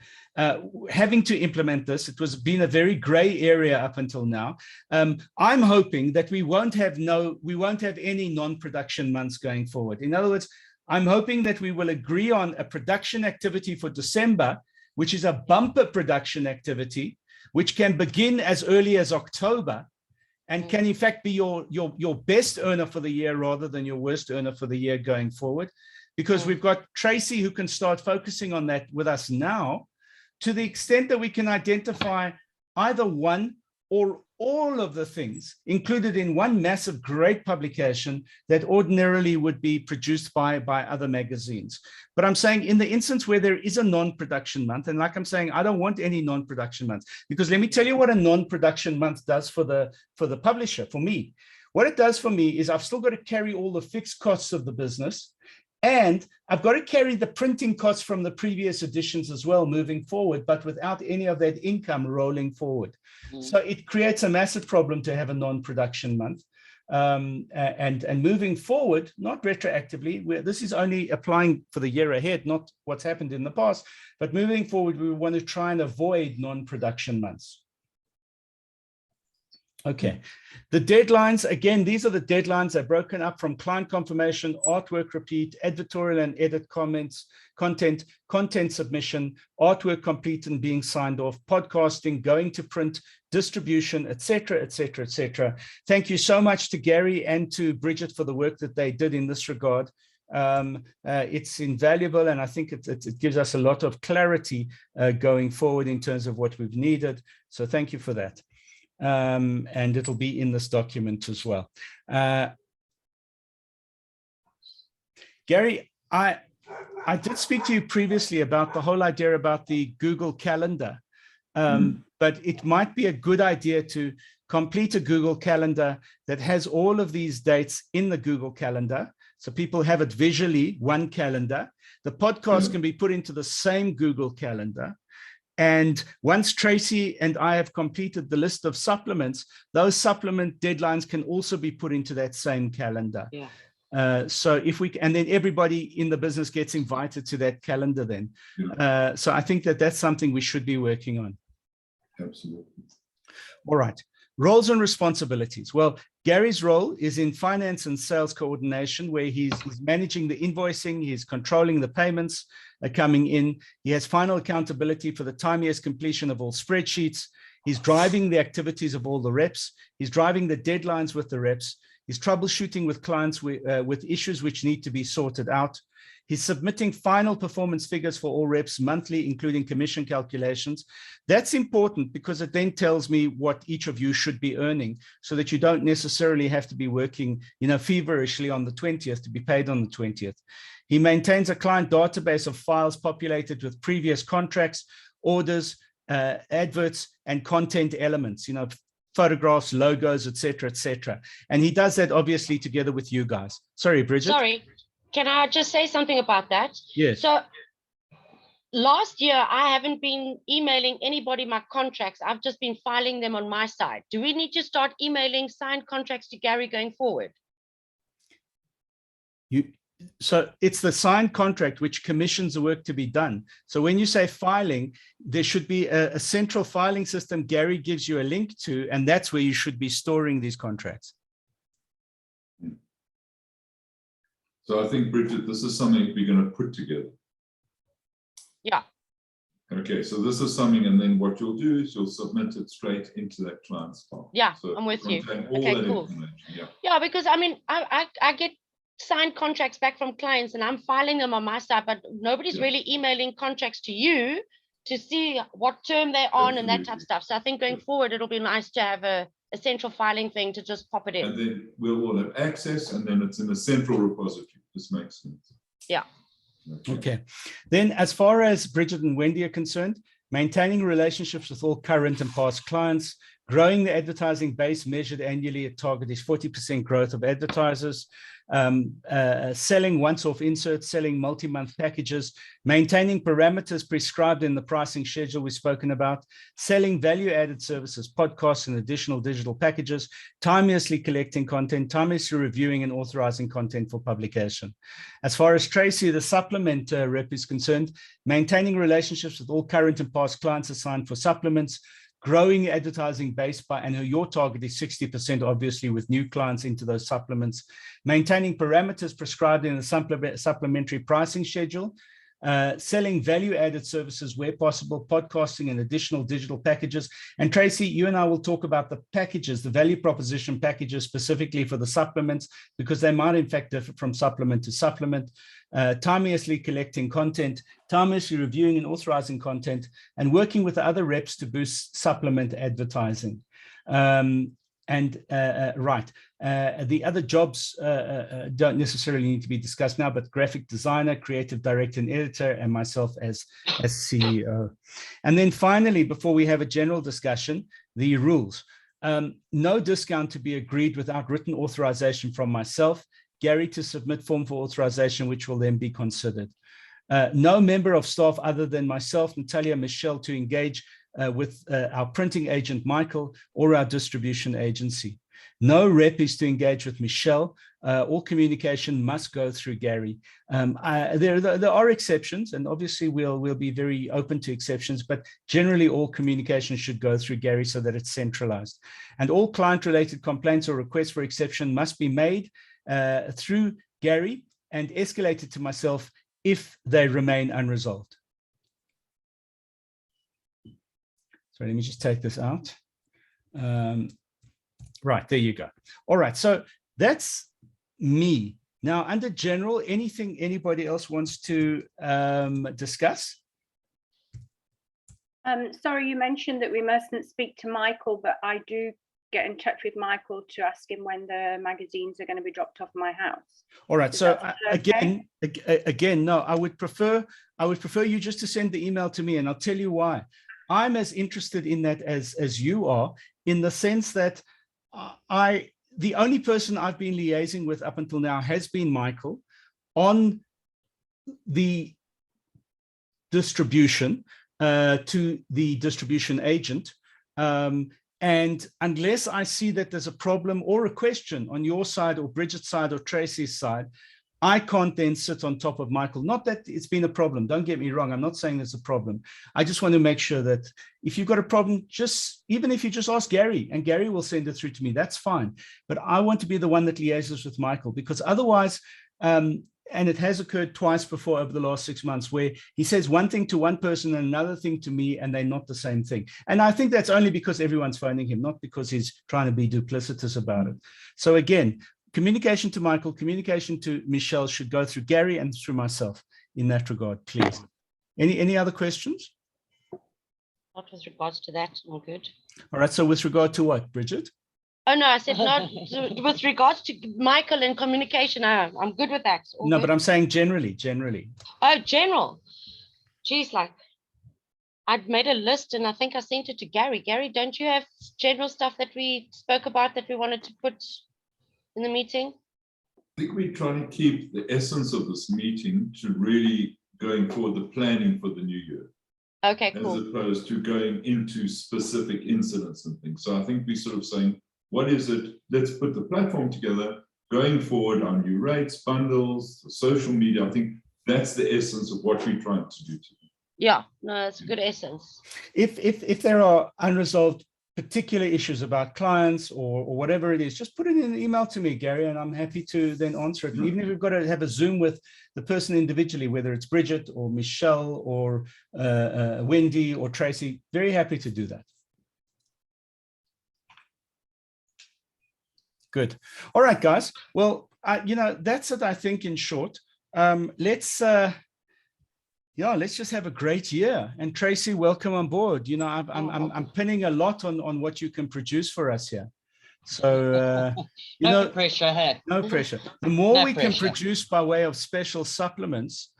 Having to implement this, it was been a very gray area up until now. I'm hoping that we won't have any non-production months going forward. In other words, I'm hoping that we will agree on a production activity for December, which is a bumper production activity, which can begin as early as October and can in fact be your best earner for the year rather than your worst earner for the year going forward. Because we've got Tracy who can start focusing on that with us now, to the extent that we can identify either one or all of the things included in one massive great publication that ordinarily would be produced by other magazines. But I'm saying in the instance where there is a non-production month, and like I'm saying, I don't want any non-production months, because let me tell you what a non-production month does for the publisher, for me. What it does for me is I've still got to carry all the fixed costs of the business, and I've got to carry the printing costs from the previous editions as well moving forward, but without any of that income rolling forward. So it creates a massive problem to have a non-production month. And moving forward, not retroactively, this is only applying for the year ahead, not what's happened in the past, but moving forward, we want to try and avoid non-production months. Okay, the deadlines, again, these are the deadlines. They're broken up from client confirmation, artwork repeat, editorial and edit comments, content submission, artwork complete and being signed off, podcasting, going to print, distribution, etc., etc., etc. Thank you so much to Gary and to Bridget for the work that they did in this regard. It's invaluable, and I think it gives us a lot of clarity going forward in terms of what we've needed. So thank you for that. And it'll be in this document as well. Gary, I did speak to you previously about the whole idea about the Google Calendar, but it might be a good idea to complete a Google Calendar that has all of these dates in the Google Calendar, so people have it visually, one calendar. The podcast can be put into the same Google Calendar. And once Tracy and I have completed the list of supplements, those supplement deadlines can also be put into that same calendar. Yeah. So if we, and then everybody in the business gets invited to that calendar then. Yeah. So I think that that's something we should be working on. Absolutely. All right. Roles and responsibilities. Well, Gary's role is in finance and sales coordination, where he's managing the invoicing, he's controlling the payments coming in. He has final accountability for the time he has completion of all spreadsheets. He's driving the activities of all the reps. He's driving the deadlines with the reps. He's troubleshooting with clients with issues which need to be sorted out. He's submitting final performance figures for all reps monthly, including commission calculations. That's important because it then tells me what each of you should be earning, so that you don't necessarily have to be working, feverishly on the 20th to be paid on the 20th. He maintains a client database of files populated with previous contracts, orders, adverts, and content elements, photographs, logos, etc., etc. And he does that obviously together with you guys. Sorry, Bridget. Sorry. Can I just say something about that? Yes. So last year, I haven't been emailing anybody my contracts. I've just been filing them on my side. Do we need to start emailing signed contracts to Gary going forward? So it's the signed contract which commissions the work to be done. So when you say filing, there should be a central filing system Gary gives you a link to, and that's where you should be storing these contracts. So I think, Bridget, this is something we're going to put together. Yeah. Okay, so this is something, and then what you'll do is you'll submit it straight into that client's file. Yeah, so I'm with you. All Okay, that cool. information. Yeah. Yeah, because I mean, I get signed contracts back from clients and I'm filing them on my side, but nobody's really emailing contracts to you to see what term they're on and that type of stuff. So I think going forward, it'll be nice to have a central filing thing to just pop it in. And then we'll all have access, and then it's in a central repository. This makes sense. Yeah. Okay. Then as far as Bridget and Wendy are concerned, maintaining relationships with all current and past clients, growing the advertising base measured annually at target is 40% growth of advertisers, selling once-off inserts, selling multi-month packages, maintaining parameters prescribed in the pricing schedule we've spoken about, selling value-added services, podcasts and additional digital packages, timelessly collecting content, timelessly reviewing and authorizing content for publication. As far as Tracy, the supplement rep is concerned, maintaining relationships with all current and past clients assigned for supplements, growing advertising base by, and your target is 60%, obviously, with new clients into those supplements, maintaining parameters prescribed in the supplementary pricing schedule, selling value-added services where possible, podcasting and additional digital packages. And Tracy, you and I will talk about the packages, the value proposition packages specifically for the supplements, because they might in fact differ from supplement to supplement. Timelessly collecting content, timelessly reviewing and authorizing content, and working with the other reps to boost supplement advertising. The other jobs don't necessarily need to be discussed now, but graphic designer, creative director and editor, and myself as CEO. And then finally, before we have a general discussion, the rules. No discount to be agreed without written authorization from myself, Gary to submit form for authorization, which will then be considered. No member of staff other than myself, Natalia, Michelle, to engage with our printing agent, Michael, or our distribution agency. No rep is to engage with Michelle. All communication must go through Gary. There are exceptions, and obviously we'll be very open to exceptions, but generally all communication should go through Gary so that it's centralized. And all client-related complaints or requests for exception must be made through Gary and escalated to myself if they remain unresolved. So let me just take this out. Right, there you go. All right, so that's me. Now, under general, anything anybody else wants to discuss? Sorry, you mentioned that we mustn't speak to Michael, but I do get in touch with Michael to ask him when the magazines are going to be dropped off my house. All right. So again, no, I would prefer you just to send the email to me, and I'll tell you why. I'm as interested in that as you are, in the sense that the only person I've been liaising with up until now has been Michael on the distribution to the distribution agent. And unless I see that there's a problem or a question on your side or Bridget's side or Tracy's side, I can't then sit on top of Michael. Not that it's been a problem. Don't get me wrong. I'm not saying there's a problem. I just want to make sure that if you've got a problem, even if you just ask Gary and Gary will send it through to me, that's fine. But I want to be the one that liaises with Michael, because otherwise, and it has occurred twice before over the last 6 months, where he says one thing to one person and another thing to me, and they're not the same thing. And I think that's only because everyone's phoning him, not because he's trying to be duplicitous about it. So again, communication to Michael, communication to Michelle should go through Gary and through myself in that regard, please. Any other questions? Not with regards to that, all good. All right, so with regard to what, Bridget? Oh, no, I said not with regards to Michael and communication. I'm good with that. No, good. But I'm saying generally. Oh, general. Geez, like I'd made a list and I think I sent it to Gary. Gary, don't you have general stuff that we spoke about that we wanted to put in the meeting? I think we're trying to keep the essence of this meeting to really going forward, the planning for the new year, Okay, as cool. opposed to going into specific incidents and things. So I think we're sort of saying, what is it? Let's put the platform together, going forward, our new rates, bundles, social media. I think that's the essence of what we're trying to do today. Yeah, no, that's a good essence. If there are unresolved particular issues about clients or whatever it is, just put it in an email to me, Gary, and I'm happy to then answer it. And even if we've got to have a Zoom with the person individually, whether it's Bridget or Michelle or Wendy or Tracy, very happy to do that. Good. All right, guys. Well, that's it, I think, in short. Let's just have a great year. And Tracy, welcome on board. I'm pinning a lot on what you can produce for us here. So, no pressure, hey? No pressure. The more we can produce by way of special supplements,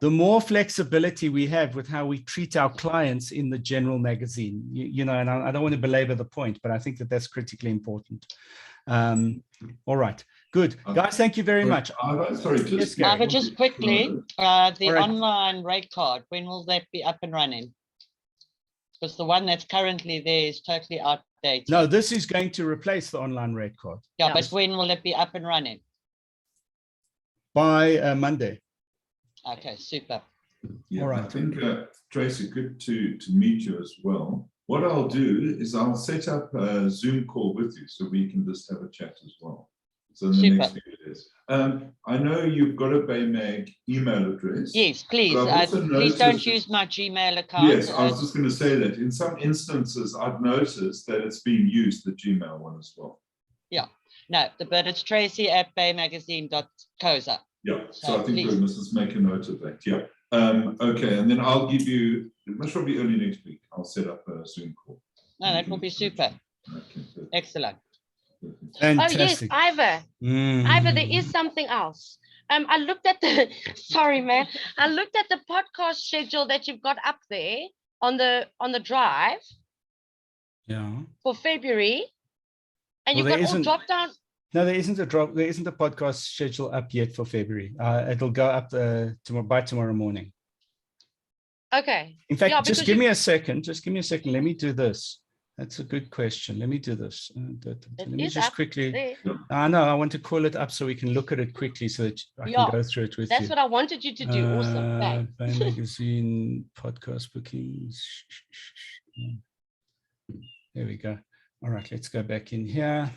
the more flexibility we have with how we treat our clients in the general magazine. And I don't want to belabor the point, but I think that that's critically important. All right. Good. Guys, thank you very much. Just quickly, the online rate card, when will that be up and running? Because the one that's currently there is totally outdated. No, this is going to replace the online rate card. Yeah, but when will it be up and running? By Monday. Okay, super. Yeah, all right. I think, Tracy, good to meet you as well. What I'll do is I'll set up a Zoom call with you so we can just have a chat as well. So in the next few days. I know you've got a BayMag email address. Yes, please. Please don't use my Gmail account. Yes, I was just going to say that in some instances, I've noticed that it's being used, the Gmail one as well. Yeah, no, but it's tracy@baymagazine.coza. Yeah, so I think we must just make a note of that. Yeah. Okay, and then I'll give you, it must probably early next week, I'll set up a Zoom call. No, that will be super. Okay, excellent. Fantastic. Oh, yes, Ivor. Ivor, there is something else. I looked at the, sorry, man. I looked at the podcast schedule that you've got up there on the drive. Yeah. For February. And you've got all drop down. No, there isn't a podcast schedule up yet for February. It'll go up by tomorrow morning. Okay. In fact, just give me a second. Just give me a second. Let me do this. That's a good question. Let me do this. Let me just quickly. No, I want to call it up so we can look at it quickly so that I can go through it with you. That's what I wanted you to do. Awesome. Bay Magazine podcast bookings. There we go. All right, let's go back in here.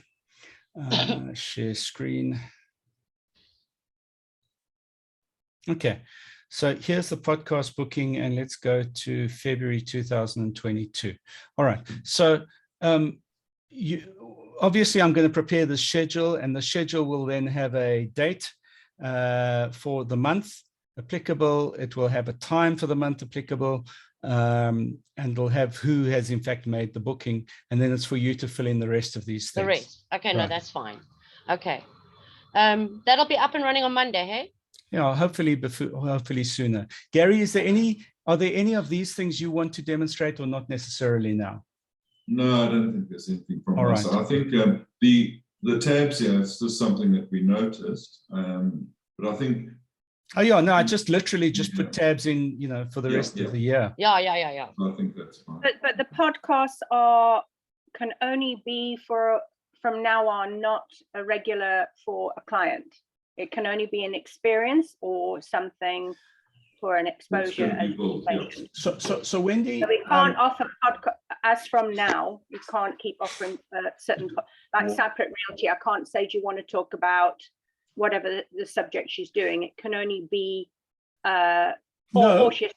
Share screen. Okay, so here's the podcast booking, and let's go to February 2022. All right, so obviously I'm going to prepare the schedule, and the schedule will then have a date for the month applicable. It will have a time for the month applicable. And it'll have who has in fact made the booking, and then it's for you to fill in the rest of these things. The rest. Okay, right. No, that's fine. Okay. That'll be up and running on Monday, hey? Yeah, hopefully sooner. Gary, are there any of these things you want to demonstrate or not necessarily now? No, I don't think there's anything from us. Right. I think the tabs here is just something that we noticed, but I think. Oh yeah, no, I just literally put tabs in, for the rest of the year. Yeah. I think that's fine. But the podcasts can only be from now on, not a regular for a client. It can only be an experience or something for an exposure. So Wendy, so we can't offer podcast as from now. You can't keep offering certain like separate realty. I can't say, do you want to talk about whatever the subject she's doing? It can only be or she's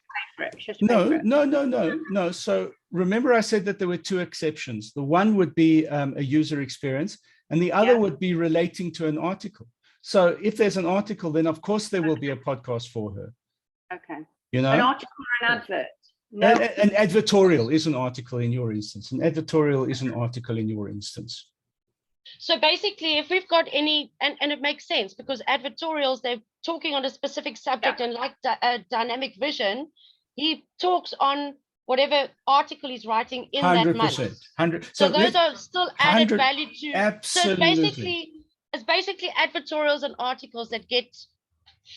No. So remember I said that there were two exceptions. The one would be a user experience, and the other would be relating to an article. So if there's an article, then of course there will be a podcast for her. Okay. An article or an advert? No. An advertorial is an article in your instance. An advertorial is an article in your instance. So basically, if we've got any, and it makes sense because advertorials, they're talking on a specific subject, and like dynamic vision, he talks on whatever article he's writing in 100%, that month. 100%. So those are still added value to. Absolutely. So it's basically advertorials and articles that get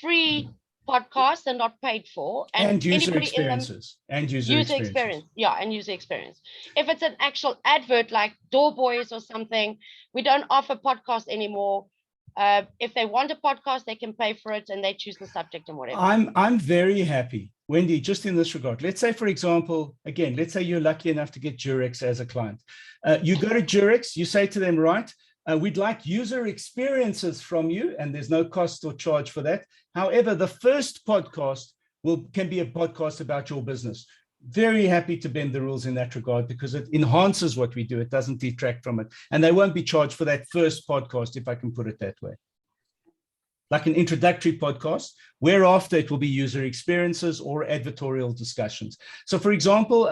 free podcasts are not paid for, And user anybody in them, experiences. And user experiences. Yeah, and user experience. If it's an actual advert like Door Boys or something, we don't offer podcasts anymore. If they want a podcast, they can pay for it and they choose the subject and whatever. I'm very happy, Wendy, just in this regard. Let's say, for example, again, let's say you're lucky enough to get Durex as a client. You go to Durex, you say to them, right, we'd like user experiences from you, and there's no cost or charge for that. However, the first podcast can be a podcast about your business. Very happy to bend the rules in that regard because it enhances what we do. It doesn't detract from it. And they won't be charged for that first podcast, if I can put it that way. Like an introductory podcast, whereafter it will be user experiences or advertorial discussions. So for example,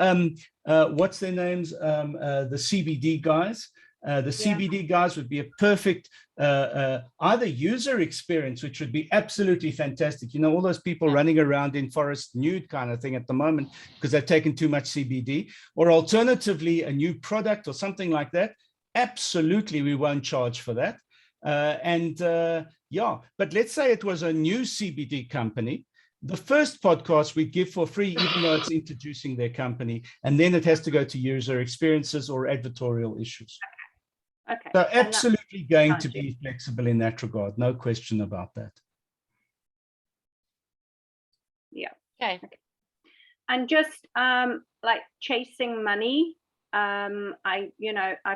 what's their names? The CBD guys. The CBD guys would be a perfect either user experience, which would be absolutely fantastic. You know, all those people running around in forest nude kind of thing at the moment because they've taken too much CBD, or alternatively a new product or something like that. Absolutely, we won't charge for that. Yeah, but let's say it was a new CBD company. The first podcast we give for free, even though it's introducing their company, and then it has to go to user experiences or advertorial issues. Okay. So absolutely going to be flexible in that regard. No question about that. Yeah. Okay. And just like chasing money, I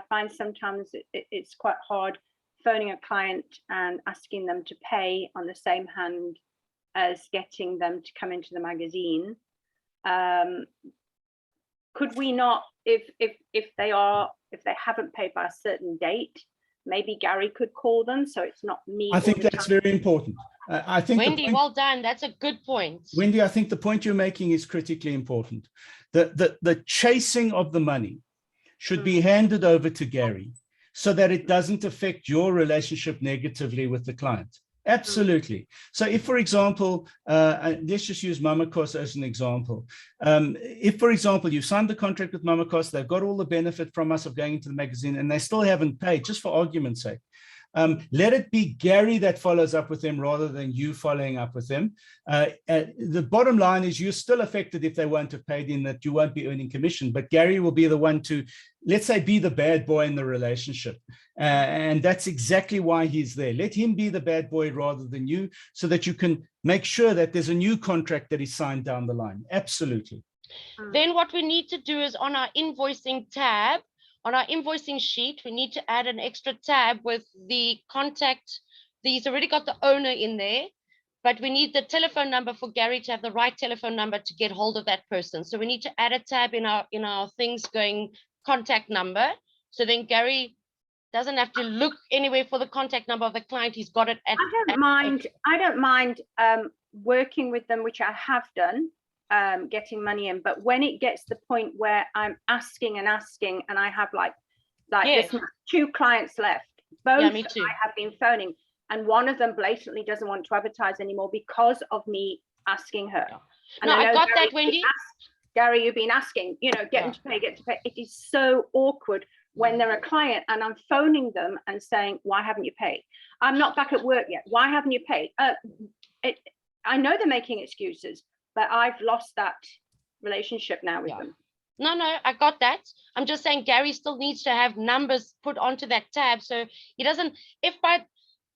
find sometimes it's quite hard phoning a client and asking them to pay on the same hand as getting them to come into the magazine. Could we not, if they haven't paid by a certain date, maybe Gary could call them so it's not me? I think that's very important. I think Wendy, well done. That's a good point. Wendy, I think the point you're making is critically important. The chasing of the money should be handed over to Gary so that it doesn't affect your relationship negatively with the client. Absolutely. So if, for example, let's just use Mamacos as an example. If, for example, you signed the contract with Mamacos, they've got all the benefit from us of going into the magazine and they still haven't paid, just for argument's sake. Let it be Gary that follows up with them rather than you following up with them. The bottom line is you're still affected if they won't have paid in that you won't be earning commission, but Gary will be the one to, let's say, be the bad boy in the relationship. And that's exactly why he's there. Let him be the bad boy rather than you, so that you can make sure that there's a new contract that is signed down the line. Absolutely. Then what we need to do is on our invoicing tab, on our invoicing sheet, we need to add an extra tab with the contact. He's already got the owner in there, but we need the telephone number for Gary to have the right telephone number to get hold of that person. So we need to add a tab in our things going contact number. So then Gary doesn't have to look anywhere for the contact number of the client. He's got it at. I don't mind working with them, which I have done. Getting money in, but when it gets to the point where I'm asking and I have like Yes. this 2 clients left, both Yeah, me too. I have been phoning, and one of them blatantly doesn't want to advertise anymore because of me asking her. Yeah. And No, I got Gary, that, Wendy. Gary, you've been asking, get to pay. It is so awkward when they're a client and I'm phoning them and saying, why haven't you paid? I'm not back at work yet. Why haven't you paid? I know they're making excuses, but I've lost that relationship now with them. No, I got that. I'm just saying Gary still needs to have numbers put onto that tab. So he doesn't,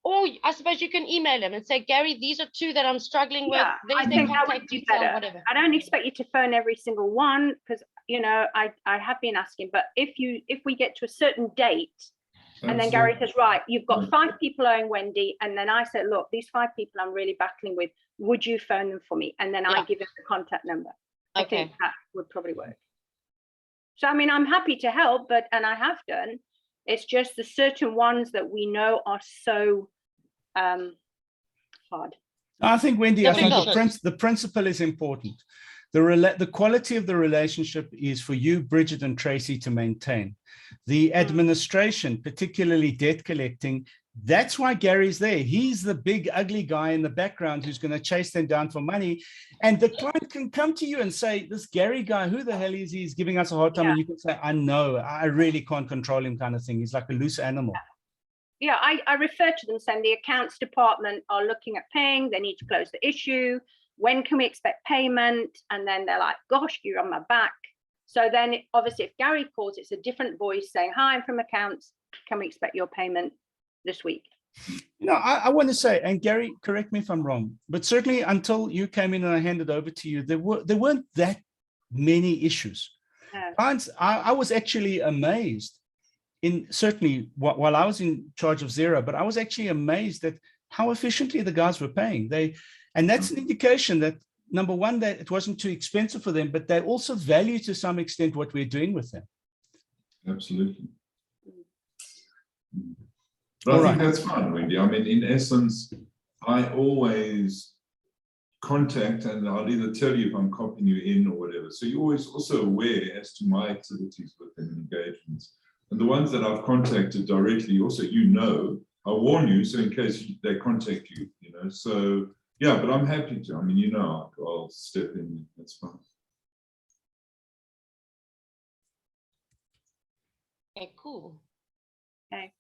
or I suppose you can email him and say, Gary, these are 2 that I'm struggling with. There's their contact detail, whatever. I don't expect you to phone every single one because, I have been asking, but if we get to a certain date, and then Gary says, right, you've got 5 people owing Wendy. And then I said, look, these 5 people I'm really battling with, would you phone them for me? And then I give them the contact number. I think that would probably work. So, I mean, I'm happy to help, and I have done. It's just the certain ones that we know are so hard. I think, Wendy, I think the principle is important. The quality of the relationship is for you, Bridget and Tracy, to maintain. The administration, particularly debt collecting, that's why Gary's there. He's the big ugly guy in the background who's going to chase them down for money. And the client can come to you and say, this Gary guy, who the hell is he? He's giving us a hard time. And you can say, I know, I really can't control him, kind of thing. He's like a loose animal. Yeah, I refer to them saying the accounts department are looking at paying, they need to close the issue. When can we expect payment? And then they're like, gosh, you're on my back. So then obviously if Gary calls, it's a different voice saying, hi, I'm from accounts. Can we expect your payment this week? No, I want to say, and Gary, correct me if I'm wrong, but certainly until you came in and I handed over to you, there weren't that many issues. Clients, I was actually amazed certainly while I was in charge of Xero, but I was actually amazed at how efficiently the guys were paying. And that's an indication that, number one, that it wasn't too expensive for them, but they also value to some extent what we're doing with them. Absolutely. But I think that's fine, Wendy. I mean, in essence, I always contact, and I'll either tell you if I'm copying you in or whatever. So you're always also aware as to my activities with them and engagements. And the ones that I've contacted directly, also, I warn you, so in case they contact you, so yeah, but I'm happy to. I mean, I'll step in, that's fine. Okay, cool. Okay.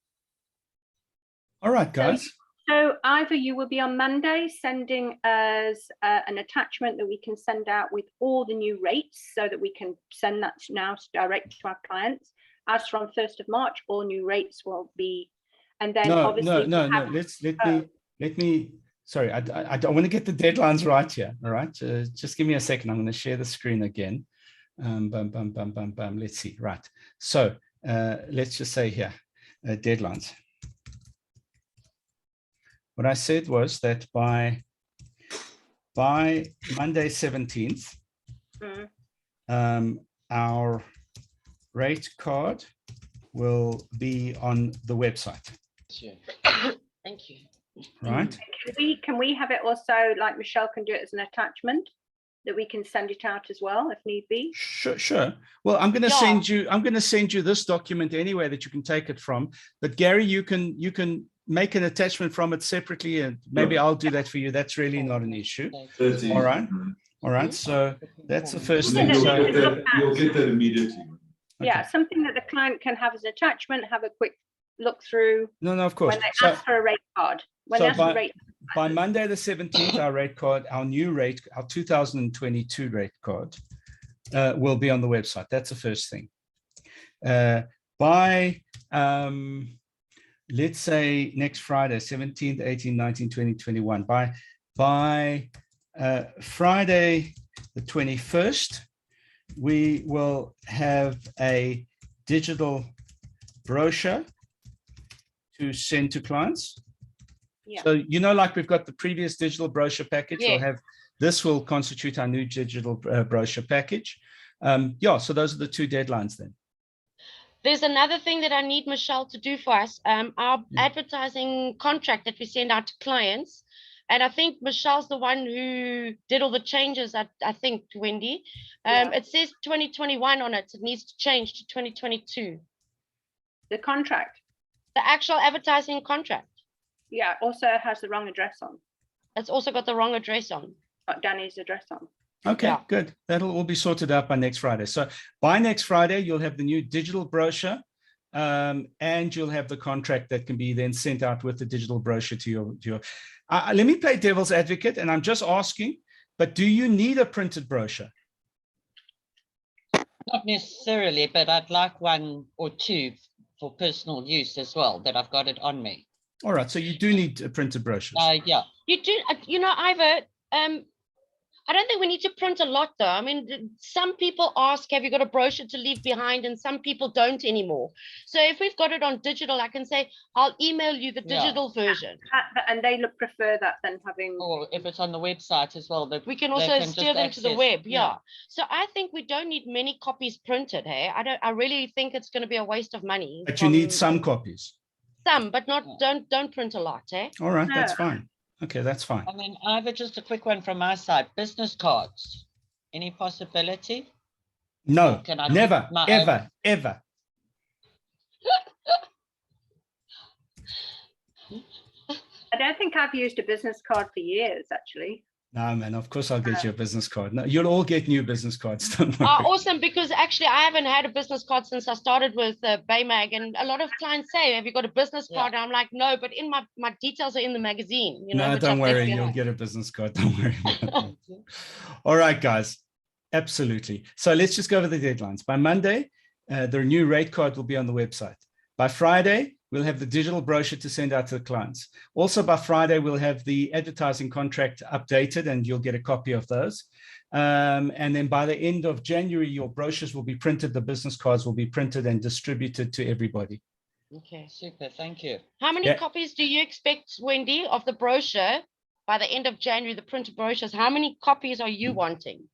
All right, guys. So either you will be on Monday sending us an attachment that we can send out with all the new rates so that we can send that now direct to our clients. As from 1st of March, all new rates will be, and then obviously no. Let me. Sorry, I don't want to get the deadlines right here. All right, just give me a second. I'm going to share the screen again. Let's see. Right. So let's just say here, deadlines. What I said was that by Monday 17th, our rate card will be on the website. Thank you. Right. Can we have it also, like Michelle can do it as an attachment, that we can send it out as well if need be? Sure. Well, I'm going to send you this document anyway that you can take it from. But Gary, you can make an attachment from it separately, and maybe I'll do that for you. That's really not an issue. All right. So that's the first thing. You'll get that immediately. Yeah, something that the client can have as an attachment, have a quick look through. No, of course. When they ask for a rate card. By Monday the 17th, our rate card, our new rate, our 2022 rate card will be on the website. That's the first thing. By let's say next Friday, 17th, 18th, 19th, 20, 21. By Friday the 21st, we will have a digital brochure to send to clients. Yeah. So, like we've got the previous digital brochure package, this will constitute our new digital brochure package. So those are the two deadlines then. There's another thing that I need Michelle to do for us. Our advertising contract that we send out to clients. And I think Michelle's the one who did all the changes, I think, Wendy. It says 2021 on it. It needs to change to 2022. The contract? The actual advertising contract. Yeah, also has the wrong address on. It's also got the wrong address on. Got Danny's address on. Okay, good. That'll all be sorted out by next Friday. So by next Friday, you'll have the new digital brochure, and you'll have the contract that can be then sent out with the digital brochure to your. Let me play devil's advocate, and I'm just asking, but do you need a printed brochure? Not necessarily, but I'd like one or two for personal use as well, that I've got it on me. All right, so you do need a printed brochure. Yeah. You do, Ivor, I don't think we need to print a lot though. I mean, some people ask, have you got a brochure to leave behind? And some people don't anymore. So if we've got it on digital, I can say, I'll email you the digital version. And they prefer that than having... Or if it's on the website as well. We can also steer them to the web, So I think we don't need many copies printed, hey? I really think it's going to be a waste of money. But you need some copies. Some, but not, don't print a lot, eh? All right, that's fine. Okay, that's fine. And then Ivor, just a quick one from my side. Business cards. Any possibility? No, never, ever. I don't think I've used a business card for years, actually. No, man, of course I'll get you a business card. No, you'll all get new business cards. Don't worry. Awesome, because actually I haven't had a business card since I started with Baymag, and a lot of clients say, have you got a business card? And I'm like, no, but in my details are in the magazine. You know, No, which don't I've worry, left you'll behind. get a business card. Don't worry about that. All right, guys. Absolutely. So let's just go over the deadlines. By Monday, the new rate card will be on the website. By Friday, we'll have the digital brochure to send out to the clients. Also by Friday, we'll have the advertising contract updated and you'll get a copy of those. And then by the end of January, your brochures will be printed, the business cards will be printed and distributed to everybody. Okay, super. Thank you. How many copies do you expect, Wendy, of the brochure by the end of January, the printed brochures? How many copies are you wanting?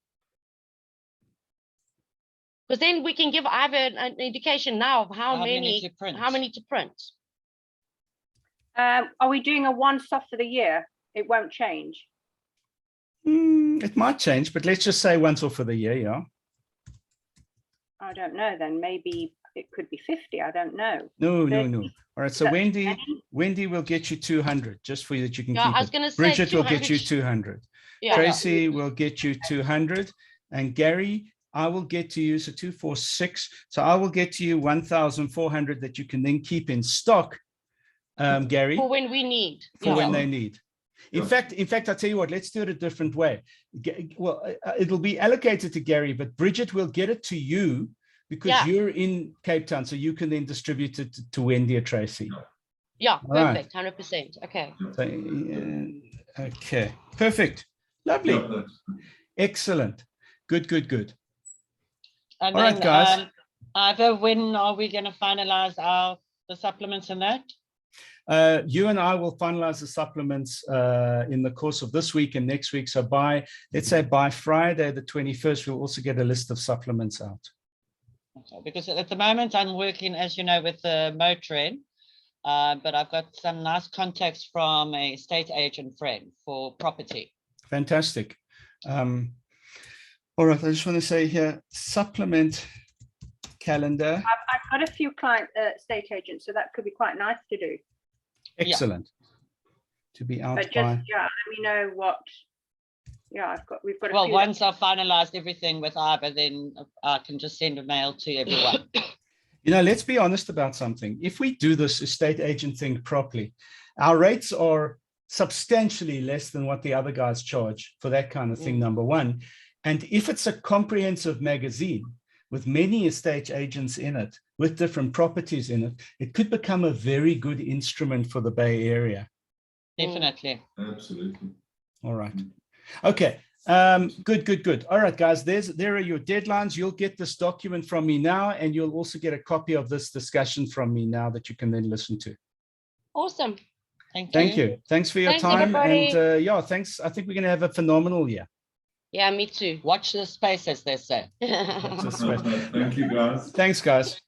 Because then we can give Ivor an indication now of how many to print. Are we doing a once-off for the year? It won't change. It might change, but let's just say once off for the year, yeah. I don't know then. Maybe it could be 50. I don't know. No. All right, so Wendy will get you 200 just for you that you can keep I was it. going to say Bridget will get you 200. Yeah. Tracy will get you 200. And Gary, I will get to you, so 2, 4, 6. So I will get to you 1,400 that you can then keep in stock, Gary. For when we need. For when they need. In fact, I'll tell you what, let's do it a different way. Well, it'll be allocated to Gary, but Bridget will get it to you because you're in Cape Town, so you can then distribute it to Wendy or Tracy. Yeah, perfect, 100%. Okay. So, okay, perfect. Lovely. Excellent. Good. And all right, guys. Ivor, when are we going to finalize the supplements and that? You and I will finalize the supplements in the course of this week and next week. So let's say by Friday, the 21st, we'll also get a list of supplements out. Okay, because at the moment I'm working, as you know, with the motoring, but I've got some nice contacts from a estate agent friend for property. Fantastic. All right, I just want to say here, supplement calendar. I've got a few client estate agents, so that could be quite nice to do. Excellent. To be out but just by. let me know what. Yeah, we've got. Well, once I've finalized everything with Ivor, then I can just send a mail to everyone. You know, let's be honest about something. If we do this estate agent thing properly, our rates are substantially less than what the other guys charge for that kind of thing, number one. And if it's a comprehensive magazine with many estate agents in it, with different properties in it, it could become a very good instrument for the Bay Area. Definitely. Absolutely. All right. Okay. Good. All right, guys, there are your deadlines. You'll get this document from me now, and you'll also get a copy of this discussion from me now that you can then listen to. Awesome. Thank you. Thanks for your time. Everybody. And thanks. I think we're going to have a phenomenal year. Yeah, me too. Watch the space, as they say. Watch the space. Thank you, guys. Thanks, guys.